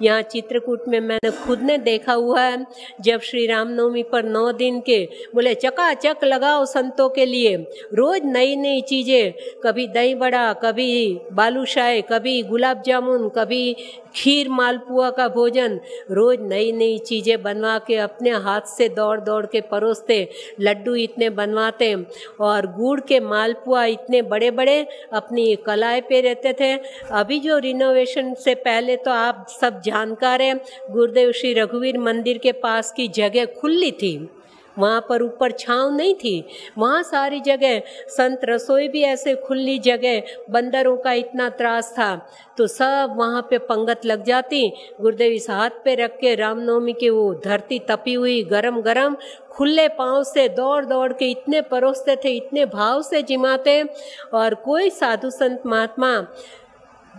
यहाँ चित्रकूट में मैंने खुद ने देखा हुआ है, जब श्री रामनवमी पर 9 दिन के बोले चकाचक लगाओ संतों के लिए, रोज नई नई चीज़ें, कभी दही बड़ा, कभी बालूशाही, कभी गुलाब जामुन, कभी खीर मालपुआ का भोजन, रोज नई नई चीज़ें बनवा के अपने हाथ से दौड़ दौड़ के परोसते। लड्डू इतने बनवाते और गुड़ के मालपुआ इतने बड़े बड़े अपनी कलाई पे रहते थे। अभी जो रिनोवेशन से पहले तो आप सब जानकार हैं, गुरुदेव श्री रघुवीर मंदिर के पास की जगह खुली थी, वहाँ पर ऊपर छांव नहीं थी, वहाँ सारी जगह संत रसोई भी ऐसे खुली जगह, बंदरों का इतना त्रास था तो सब वहाँ पे पंगत लग जाती। गुरुदेव इस हाथ पे रख के रामनवमी के वो धरती तपी हुई गरम गरम खुले पाँव से दौड़ दौड़ के इतने परोसते थे, इतने भाव से जिमाते। और कोई साधु संत महात्मा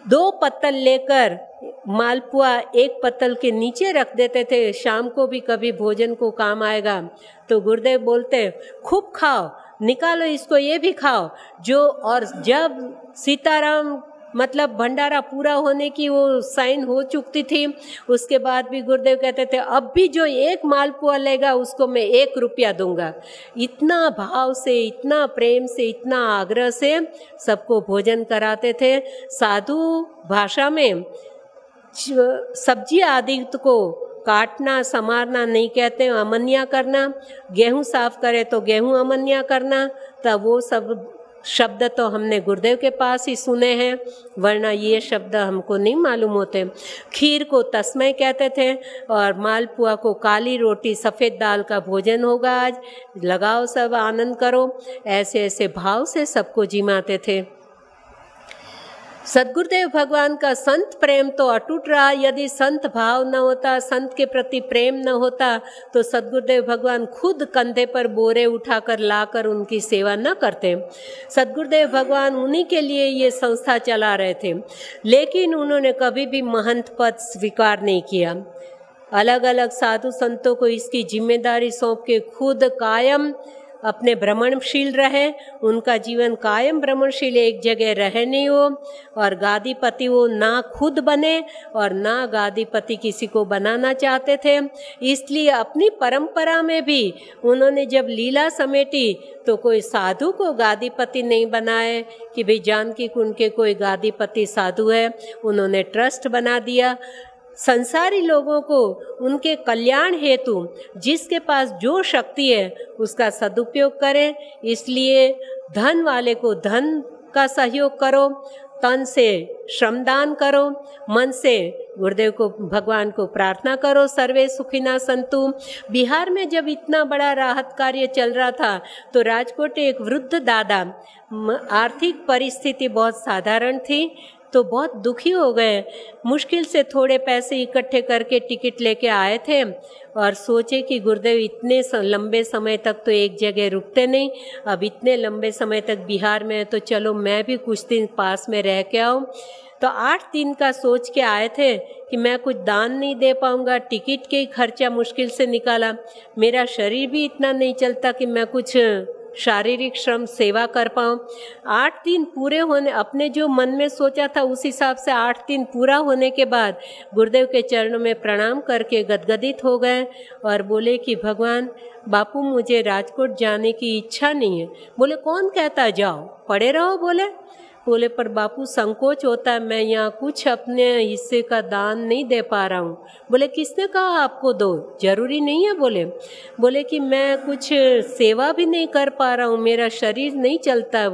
2 पत्तल लेकर मालपुआ 1 पत्तल के नीचे रख देते थे, शाम को भी कभी भोजन को काम आएगा। तो गुरुदेव बोलते खूब खाओ, निकालो इसको, ये भी खाओ जो। और जब सीताराम मतलब भंडारा पूरा होने की वो साइन हो चुकी थी, उसके बाद भी गुरुदेव कहते थे अब भी जो 1 मालपुआ लेगा उसको मैं 1 रुपया दूंगा। इतना भाव से, इतना प्रेम से, इतना आग्रह से सबको भोजन कराते थे। साधु भाषा में सब्जी आदि को काटना संवारना नहीं कहते, अमन्या करना। गेहूँ साफ करे तो गेहूँ अमन्या करना, तब वो सब शब्द तो हमने गुरुदेव के पास ही सुने हैं, वरना ये शब्द हमको नहीं मालूम होते। खीर को तस्मै कहते थे और मालपुआ को काली रोटी सफ़ेद दाल का भोजन होगा आज, लगाओ सब आनंद करो। ऐसे ऐसे भाव से सबको जिमाते थे। सद्गुरुदेव भगवान का संत प्रेम तो अटूट रहा। यदि संत भाव न होता, संत के प्रति प्रेम न होता तो सद्गुरुदेव भगवान खुद कंधे पर बोरे उठाकर लाकर उनकी सेवा न करते। सद्गुरुदेव भगवान उन्हीं के लिए ये संस्था चला रहे थे, लेकिन उन्होंने कभी भी महंत पद स्वीकार नहीं किया। अलग अलग साधु संतों को इसकी जिम्मेदारी सौंप के खुद कायम अपने भ्रमणशील रहे। उनका जीवन कायम भ्रमणशील, एक जगह रहे नहीं हो, और गादीपति वो ना खुद बने और ना गादीपति किसी को बनाना चाहते थे। इसलिए अपनी परंपरा में भी उन्होंने जब लीला समेटी तो कोई साधु को गादीपति नहीं बनाए कि भाई जानकी कुंड के कोई गादीपति साधु है, उन्होंने ट्रस्ट बना दिया। संसारी लोगों को उनके कल्याण हेतु जिसके पास जो शक्ति है उसका सदुपयोग करें। इसलिए धन वाले को धन का सहयोग करो, तन से श्रमदान करो, मन से गुरुदेव को भगवान को प्रार्थना करो, सर्वे सुखिना संतु। बिहार में जब इतना बड़ा राहत कार्य चल रहा था तो राजकोट एक वृद्ध दादा, आर्थिक परिस्थिति बहुत साधारण थी तो बहुत दुखी हो गए। मुश्किल से थोड़े पैसे इकट्ठे करके टिकट लेके आए थे और सोचे कि गुरुदेव इतने लंबे समय तक तो एक जगह रुकते नहीं, अब इतने लंबे समय तक बिहार में है तो चलो मैं भी कुछ दिन पास में रह के आऊँ। तो 8 दिन का सोच के आए थे कि मैं कुछ दान नहीं दे पाऊँगा, टिकट के ही खर्चा मुश्किल से निकाला, मेरा शरीर भी इतना नहीं चलता कि मैं कुछ शारीरिक श्रम सेवा कर पाऊँ। 8 दिन पूरे होने, अपने जो मन में सोचा था उस हिसाब से 8 दिन पूरा होने के बाद गुरुदेव के चरणों में प्रणाम करके गदगदित हो गए और बोले कि भगवान बापू मुझे राजकोट जाने की इच्छा नहीं है। बोले कौन कहता जाओ, पड़े रहो। बोले बोले पर बापू संकोच होता है, मैं यहाँ कुछ अपने हिस्से का दान नहीं दे पा रहा हूँ। बोले किसने कहा आपको दो, जरूरी नहीं है। बोले कि मैं कुछ सेवा भी नहीं कर पा रहा हूँ, मेरा शरीर नहीं चलता है।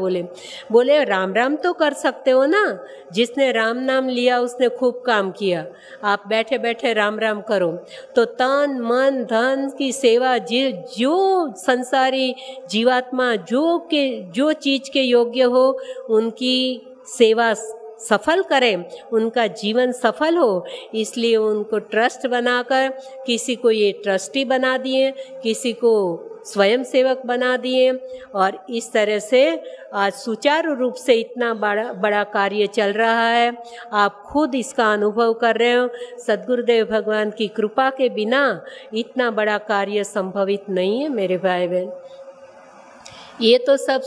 बोले राम राम तो कर सकते हो ना, जिसने राम नाम लिया उसने खूब काम किया, आप बैठे बैठे राम राम करो। तो तन मन धन की सेवा जो संसारी जीवात्मा जो चीज़ के योग्य हो उनकी सेवा सफल करें, उनका जीवन सफल हो, इसलिए उनको ट्रस्ट बनाकर किसी को ये ट्रस्टी बना दिए, किसी को स्वयं सेवक बना दिए। और इस तरह से आज सुचारू रूप से इतना बड़ा कार्य चल रहा है। आप खुद इसका अनुभव कर रहे हो। सद्गुरुदेव भगवान की कृपा के बिना इतना बड़ा कार्य संभवित नहीं है मेरे भाई बहन। ये तो सब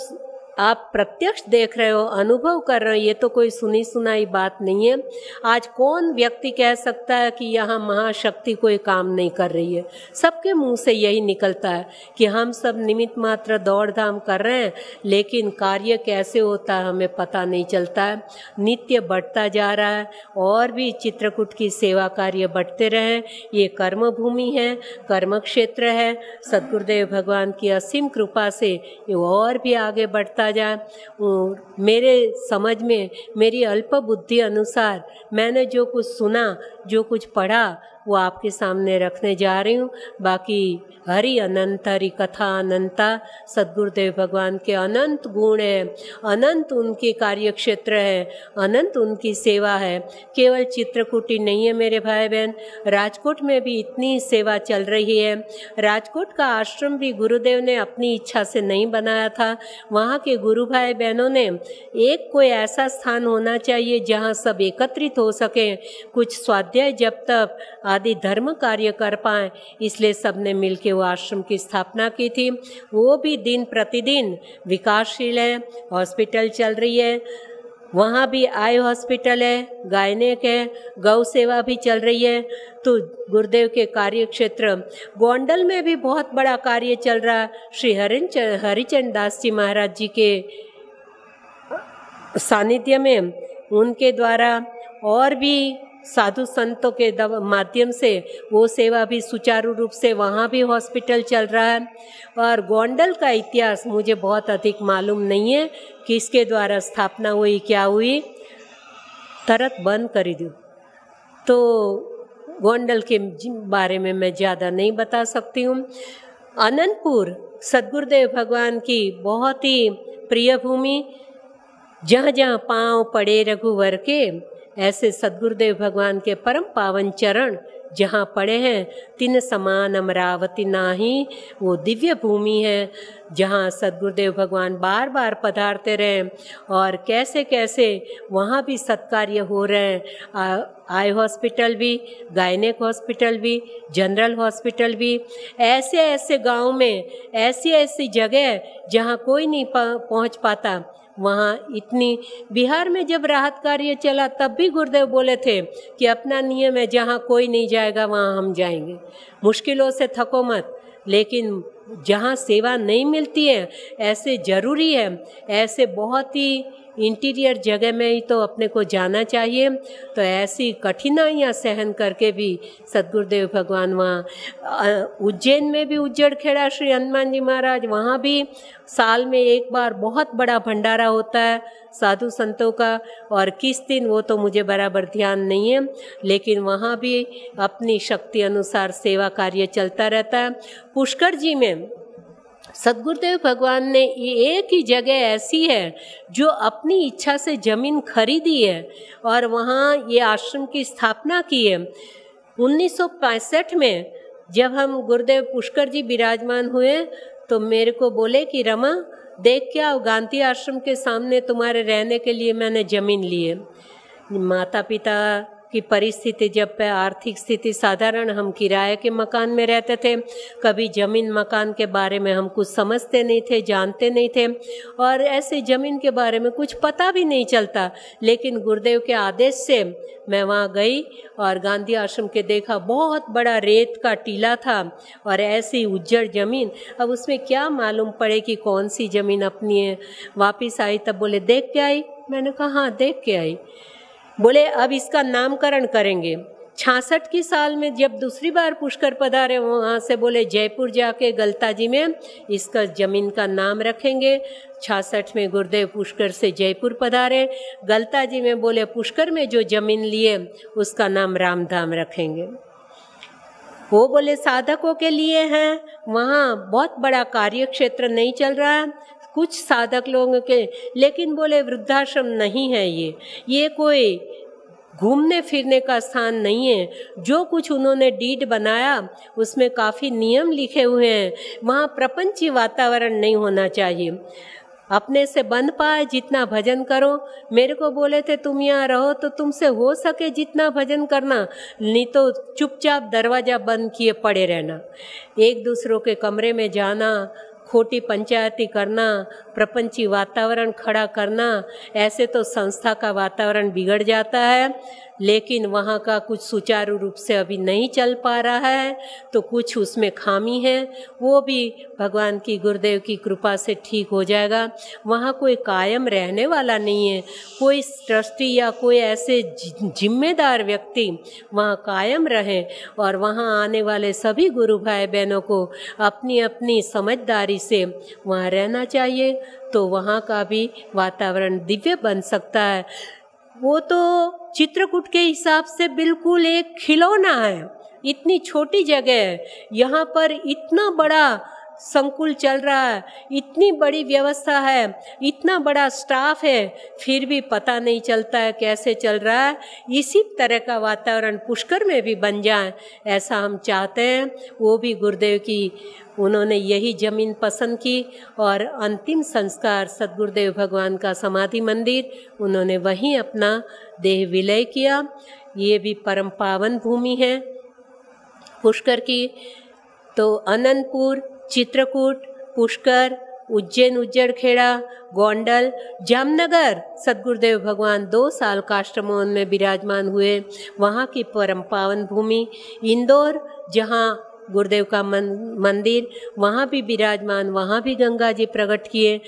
आप प्रत्यक्ष देख रहे हो, अनुभव कर रहे हो, ये तो कोई सुनी सुनाई बात नहीं है। आज कौन व्यक्ति कह सकता है कि यहाँ महाशक्ति कोई काम नहीं कर रही है? सबके मुंह से यही निकलता है कि हम सब निमित्त मात्र दौड़ धाम कर रहे हैं, लेकिन कार्य कैसे होता है हमें पता नहीं चलता है। नित्य बढ़ता जा रहा है और भी चित्रकूट की सेवा कार्य बढ़ते रहे। ये कर्म भूमि है, कर्म क्षेत्र है। सद्गुरुदेव भगवान की असीम कृपा से ये और भी आगे बढ़ता जाए। मेरे समझ में, मेरी अल्प बुद्धि अनुसार मैंने जो कुछ सुना, जो कुछ पढ़ा, वो आपके सामने रखने जा रही हूँ। बाकी हरि अनंत, हरि कथा अनंता। सद्गुरुदेव भगवान के अनंत गुण हैं, अनंत उनके कार्य क्षेत्र है, अनंत उनकी सेवा है। केवल चित्रकूटी नहीं है मेरे भाई बहन, राजकोट में भी इतनी सेवा चल रही है। राजकोट का आश्रम भी गुरुदेव ने अपनी इच्छा से नहीं बनाया था। वहाँ के गुरु भाई बहनों ने एक कोई ऐसा स्थान होना चाहिए जहाँ सब एकत्रित हो सकें, कुछ स्वाध्याय जप तप आदि धर्म कार्य कर पाएँ, इसलिए सब ने मिलकर वो आश्रम की स्थापना की थी। वो भी दिन प्रतिदिन विकासशील है। हॉस्पिटल चल रही है, वहाँ भी आई हॉस्पिटल है, गायनेक है, गौ सेवा भी चल रही है। तो गुरुदेव के कार्य क्षेत्र गोंडल में भी बहुत बड़ा कार्य चल रहा है। श्री हरिचंद दास जी महाराज जी के सानिध्य में उनके द्वारा और भी साधु संतों के माध्यम से वो सेवा भी सुचारू रूप से, वहाँ भी हॉस्पिटल चल रहा है। और गोंडल का इतिहास मुझे बहुत अधिक मालूम नहीं है, किसके द्वारा स्थापना हुई, क्या हुई, तरत बंद कर दूँ तो गोंडल के बारे में मैं ज़्यादा नहीं बता सकती हूँ। अनंतपुर सद्गुरुदेव भगवान की बहुत ही प्रिय भूमि, जहाँ जहाँ पाँव पड़े रघुवर के, ऐसे सद्गुरुदेव भगवान के परम पावन चरण जहाँ पड़े हैं, तिन समान अमरावती नाही, वो दिव्य भूमि है जहाँ सद्गुरुदेव भगवान बार बार पधारते रहे। और कैसे कैसे वहाँ भी सत्कार्य हो रहे हैं। आई हॉस्पिटल भी, गायनेक हॉस्पिटल भी, जनरल हॉस्पिटल भी, ऐसे ऐसे गांव में, ऐसी ऐसी जगह जहाँ कोई नहीं पहुँच पाता, वहाँ इतनी। बिहार में जब राहत कार्य चला तब भी गुरुदेव बोले थे कि अपना नियम है, जहाँ कोई नहीं जाएगा वहाँ हम जाएंगे, मुश्किलों से थको मत। लेकिन जहाँ सेवा नहीं मिलती है, ऐसे ज़रूरी है, ऐसे बहुत ही इंटीरियर जगह में ही तो अपने को जाना चाहिए। तो ऐसी कठिनाइयाँ सहन करके भी सद्गुरुदेव भगवान वहाँ उज्जैन में भी उज्जड़ खेड़ा श्री हनुमान जी महाराज, वहाँ भी साल में एक बार बहुत बड़ा भंडारा होता है साधु संतों का। और किस दिन वो तो मुझे बराबर ध्यान नहीं है, लेकिन वहाँ भी अपनी शक्ति अनुसार सेवा कार्य चलता रहता है। पुष्कर जी में सद्गुरुदेव भगवान ने एक ही जगह ऐसी है जो अपनी इच्छा से ज़मीन खरीदी है और वहाँ ये आश्रम की स्थापना की है। 1965 में जब हम गुरुदेव पुष्कर जी विराजमान हुए तो मेरे को बोले कि रमा देख क्या, गांधी आश्रम के सामने तुम्हारे रहने के लिए मैंने ज़मीन ली है। माता पिता की परिस्थिति, जब आर्थिक स्थिति साधारण, हम किराए के मकान में रहते थे, कभी ज़मीन मकान के बारे में हम कुछ समझते नहीं थे, जानते नहीं थे, और ऐसे ज़मीन के बारे में कुछ पता भी नहीं चलता। लेकिन गुरुदेव के आदेश से मैं वहाँ गई और गांधी आश्रम के देखा, बहुत बड़ा रेत का टीला था और ऐसी उज्जड़ ज़मीन। अब उसमें क्या मालूम पड़े कि कौन सी ज़मीन अपनी है। वापस आई तब बोले देख के आई। मैंने कहा हाँ देख के आई। बोले अब इसका नामकरण करेंगे। 66 की साल में जब दूसरी बार पुष्कर पधारे, वहाँ से बोले जयपुर जाके गलता जी में इसका ज़मीन का नाम रखेंगे। 66 में गुरुदेव पुष्कर से जयपुर पधारे। गलता जी में बोले पुष्कर में जो ज़मीन लिए उसका नाम रामधाम रखेंगे। वो बोले साधकों के लिए हैं, वहाँ बहुत बड़ा कार्य क्षेत्र नहीं चल रहा है, कुछ साधक लोगों के, लेकिन बोले वृद्धाश्रम नहीं है, ये कोई घूमने फिरने का स्थान नहीं है। जो कुछ उन्होंने डीड बनाया उसमें काफ़ी नियम लिखे हुए हैं, वहाँ प्रपंची वातावरण नहीं होना चाहिए। अपने से बन पाए जितना भजन करो। मेरे को बोले थे तुम यहाँ रहो तो तुमसे हो सके जितना भजन करना, नहीं तो चुपचाप दरवाज़ा बंद किए पड़े रहना। एक दूसरों के कमरे में जाना, खोटी पंचायती करना, प्रपंची वातावरण खड़ा करना, ऐसे तो संस्था का वातावरण बिगड़ जाता है। लेकिन वहाँ का कुछ सुचारू रूप से अभी नहीं चल पा रहा है, तो कुछ उसमें खामी है, वो भी भगवान की गुरुदेव की कृपा से ठीक हो जाएगा। वहाँ कोई कायम रहने वाला नहीं है, कोई ट्रस्टी या कोई ऐसे जिम्मेदार व्यक्ति वहाँ कायम रहे, और वहाँ आने वाले सभी गुरु भाई बहनों को अपनी अपनी समझदारी से वहाँ रहना चाहिए, तो वहाँ का भी वातावरण दिव्य बन सकता है। वो तो चित्रकूट के हिसाब से बिल्कुल एक खिलौना है, इतनी छोटी जगह है, यहाँ पर इतना बड़ा संकुल चल रहा है, इतनी बड़ी व्यवस्था है, इतना बड़ा स्टाफ है, फिर भी पता नहीं चलता है कैसे चल रहा है। इसी तरह का वातावरण पुष्कर में भी बन जाए, ऐसा हम चाहते हैं। वो भी गुरुदेव की, उन्होंने यही ज़मीन पसंद की और अंतिम संस्कार सद्गुरुदेव भगवान का समाधि मंदिर, उन्होंने वहीं अपना देह विलय किया। ये भी परम पावन भूमि है पुष्कर की। तो अनंतपुर, चित्रकूट, पुष्कर, उज्जैन, उज्जड़खेड़ा, गोंडल, जामनगर सद्गुरुदेव भगवान 2 साल काष्ठमोहन में विराजमान हुए, वहाँ की परम पावन भूमि। इंदौर, जहाँ गुरुदेव का मंदिर, वहाँ भी विराजमान, वहाँ भी गंगा जी प्रकट किए।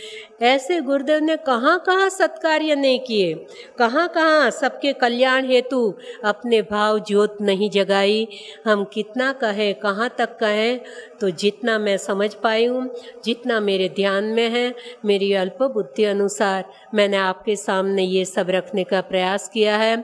ऐसे गुरुदेव ने कहाँ कहाँ सत्कार्य नहीं किए, कहाँ कहाँ सबके कल्याण हेतु अपने भाव ज्योत नहीं जगाई। हम कितना कहें, कहाँ तक कहें, तो जितना मैं समझ पाई हूँ, जितना मेरे ध्यान में है, मेरी अल्प बुद्धि अनुसार मैंने आपके सामने ये सब रखने का प्रयास किया है।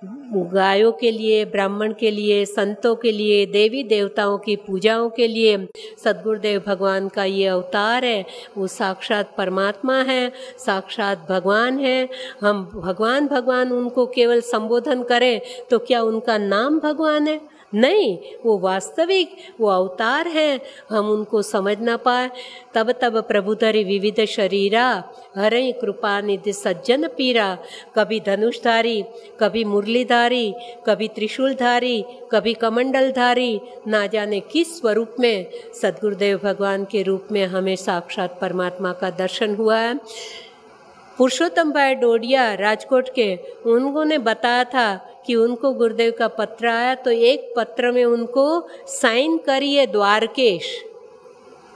गायों के लिए, ब्राह्मण के लिए, संतों के लिए, देवी देवताओं की पूजाओं के लिए सद्गुरुदेव भगवान का ये अवतार है। वो साक्षात परमात्मा है, साक्षात भगवान है। हम भगवान भगवान उनको केवल संबोधन करें तो क्या उनका नाम भगवान है? नहीं, वो वास्तविक वो अवतार हैं। हम उनको समझ ना पाए। तब तब प्रभुधरि विविध शरीरा, हरई कृपा निधि सज्जन पीरा। कभी धनुषधारी, कभी मुरलीधारी, कभी त्रिशूलधारी, कभी कमंडलधारी, ना जाने किस स्वरूप में सद्गुरुदेव भगवान के रूप में हमें साक्षात परमात्मा का दर्शन हुआ है। पुरुषोत्तम भाई डोडिया राजकोट के, उन्होंने बताया था कि उनको गुरुदेव का पत्र आया, तो एक पत्र में उनको साइन करिए द्वारकेश।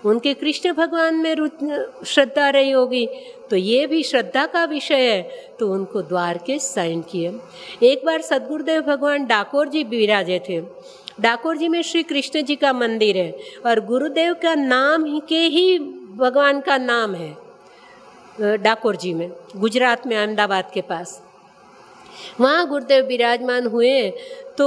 उनके कृष्ण भगवान में श्रद्धा रही होगी, तो ये भी श्रद्धा का विषय है, तो उनको द्वारकेश साइन किए। एक बार सद्गुरुदेव भगवान डाकोर जी विराजे थे। डाकोर जी में श्री कृष्ण जी का मंदिर है और गुरुदेव का नाम ही के ही भगवान का नाम है डाकोर जी में, गुजरात में, अहमदाबाद के पास। वहाँ गुरुदेव विराजमान हुए तो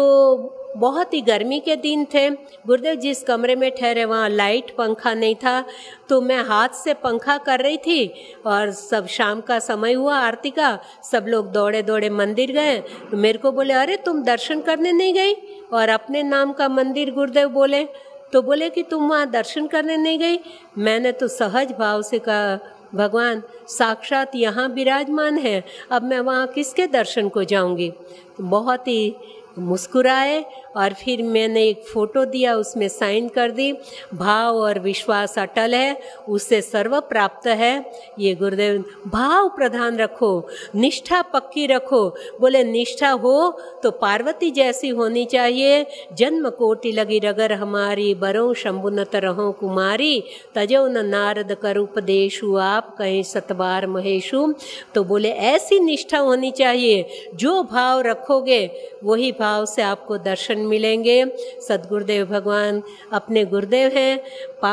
बहुत ही गर्मी के दिन थे। गुरुदेव जिस कमरे में ठहरे वहाँ लाइट पंखा नहीं था, तो मैं हाथ से पंखा कर रही थी और सब शाम का समय हुआ आरती का, सब लोग दौड़े दौड़े मंदिर गए। तो मेरे को बोले अरे तुम दर्शन करने नहीं गई? और अपने नाम का मंदिर गुरुदेव बोले, तो बोले कि तुम वहाँ दर्शन करने नहीं गई? मैंने तो सहज भाव से कहा भगवान साक्षात यहाँ विराजमान है, अब मैं वहाँ किसके दर्शन को जाऊँगी। बहुत ही मुस्कुराए और फिर मैंने एक फ़ोटो दिया, उसमें साइन कर दी। भाव और विश्वास अटल है, उससे सर्व प्राप्त है। ये गुरुदेव, भाव प्रधान रखो, निष्ठा पक्की रखो। बोले निष्ठा हो तो पार्वती जैसी होनी चाहिए। जन्म कोटि लगी रगर हमारी, बरो शंभुनत रहो कुमारी। तजो न नारद कर उपदेशु, आप कहीं सतबार महेशु। तो बोले ऐसी निष्ठा होनी चाहिए, जो भाव रखोगे वही भाव से आपको दर्शन मिलेंगे। सद्गुरुदेव भगवान अपने गुरुदेव हैं।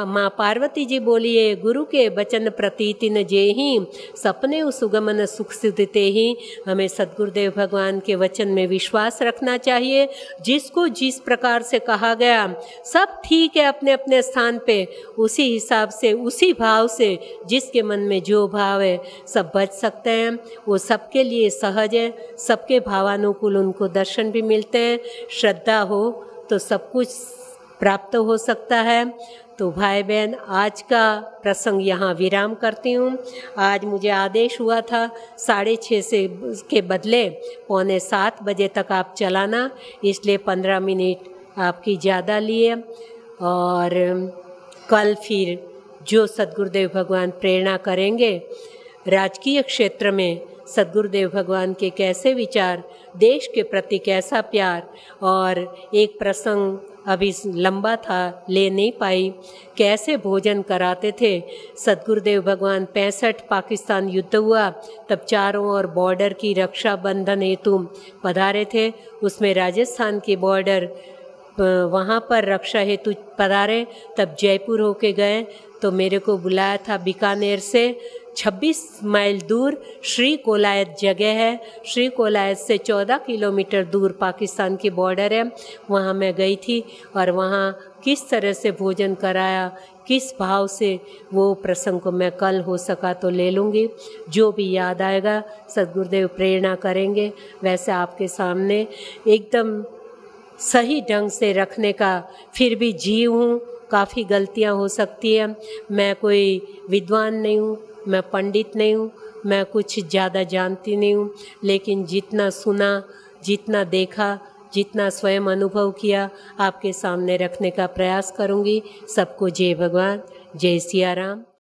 माँ पार्वती जी बोलिए, गुरु के बचन प्रतीति न जेहि, सपने सुगमन सुख सिद्धते ही। हमें सद्गुरुदेव भगवान के वचन में विश्वास रखना चाहिए। जिसको जिस प्रकार से कहा गया सब ठीक है अपने अपने स्थान पे, उसी हिसाब से, उसी भाव से, जिसके मन में जो भाव है सब बच सकते हैं। वो सबके लिए सहज है, सबके भावानुकूल उनको दर्शन भी मिलते हैं। श्रद्धा हो तो सब कुछ प्राप्त हो सकता है। तो भाई बहन, आज का प्रसंग यहाँ विराम करती हूँ। आज मुझे आदेश हुआ था 6:30 से के बदले 6:45 बजे तक आप चलाना, इसलिए 15 मिनट आपकी ज़्यादा लिए। और कल फिर जो सद्गुरुदेव भगवान प्रेरणा करेंगे, राजकीय क्षेत्र में सद्गुरुदेव भगवान के कैसे विचार, देश के प्रति कैसा प्यार, और एक प्रसंग अभी लंबा था ले नहीं पाई, कैसे भोजन कराते थे सद्गुरुदेव भगवान। 65 पाकिस्तान युद्ध हुआ, तब चारों ओर बॉर्डर की रक्षा बंधन हेतु पधारे थे। उसमें राजस्थान के बॉर्डर वहाँ पर रक्षा हेतु पधारे, तब जयपुर होके गए। तो मेरे को बुलाया था बीकानेर से 26 माइल दूर श्री कोलायत जगह है। श्री कोलायत से 14 किलोमीटर दूर पाकिस्तान की बॉर्डर है। वहाँ मैं गई थी और वहाँ किस तरह से भोजन कराया, किस भाव से, वो प्रसंग को मैं कल हो सका तो ले लूँगी। जो भी याद आएगा सद्गुरुदेव प्रेरणा करेंगे वैसे आपके सामने एकदम सही ढंग से रखने का फिर भी जीव हूँ। काफ़ी गलतियाँ हो सकती हैं। मैं कोई विद्वान नहीं हूँ, मैं पंडित नहीं हूँ, मैं कुछ ज़्यादा जानती नहीं हूँ, लेकिन जितना सुना, जितना देखा, जितना स्वयं अनुभव किया, आपके सामने रखने का प्रयास करूँगी। सबको जय भगवान, जय सिया राम।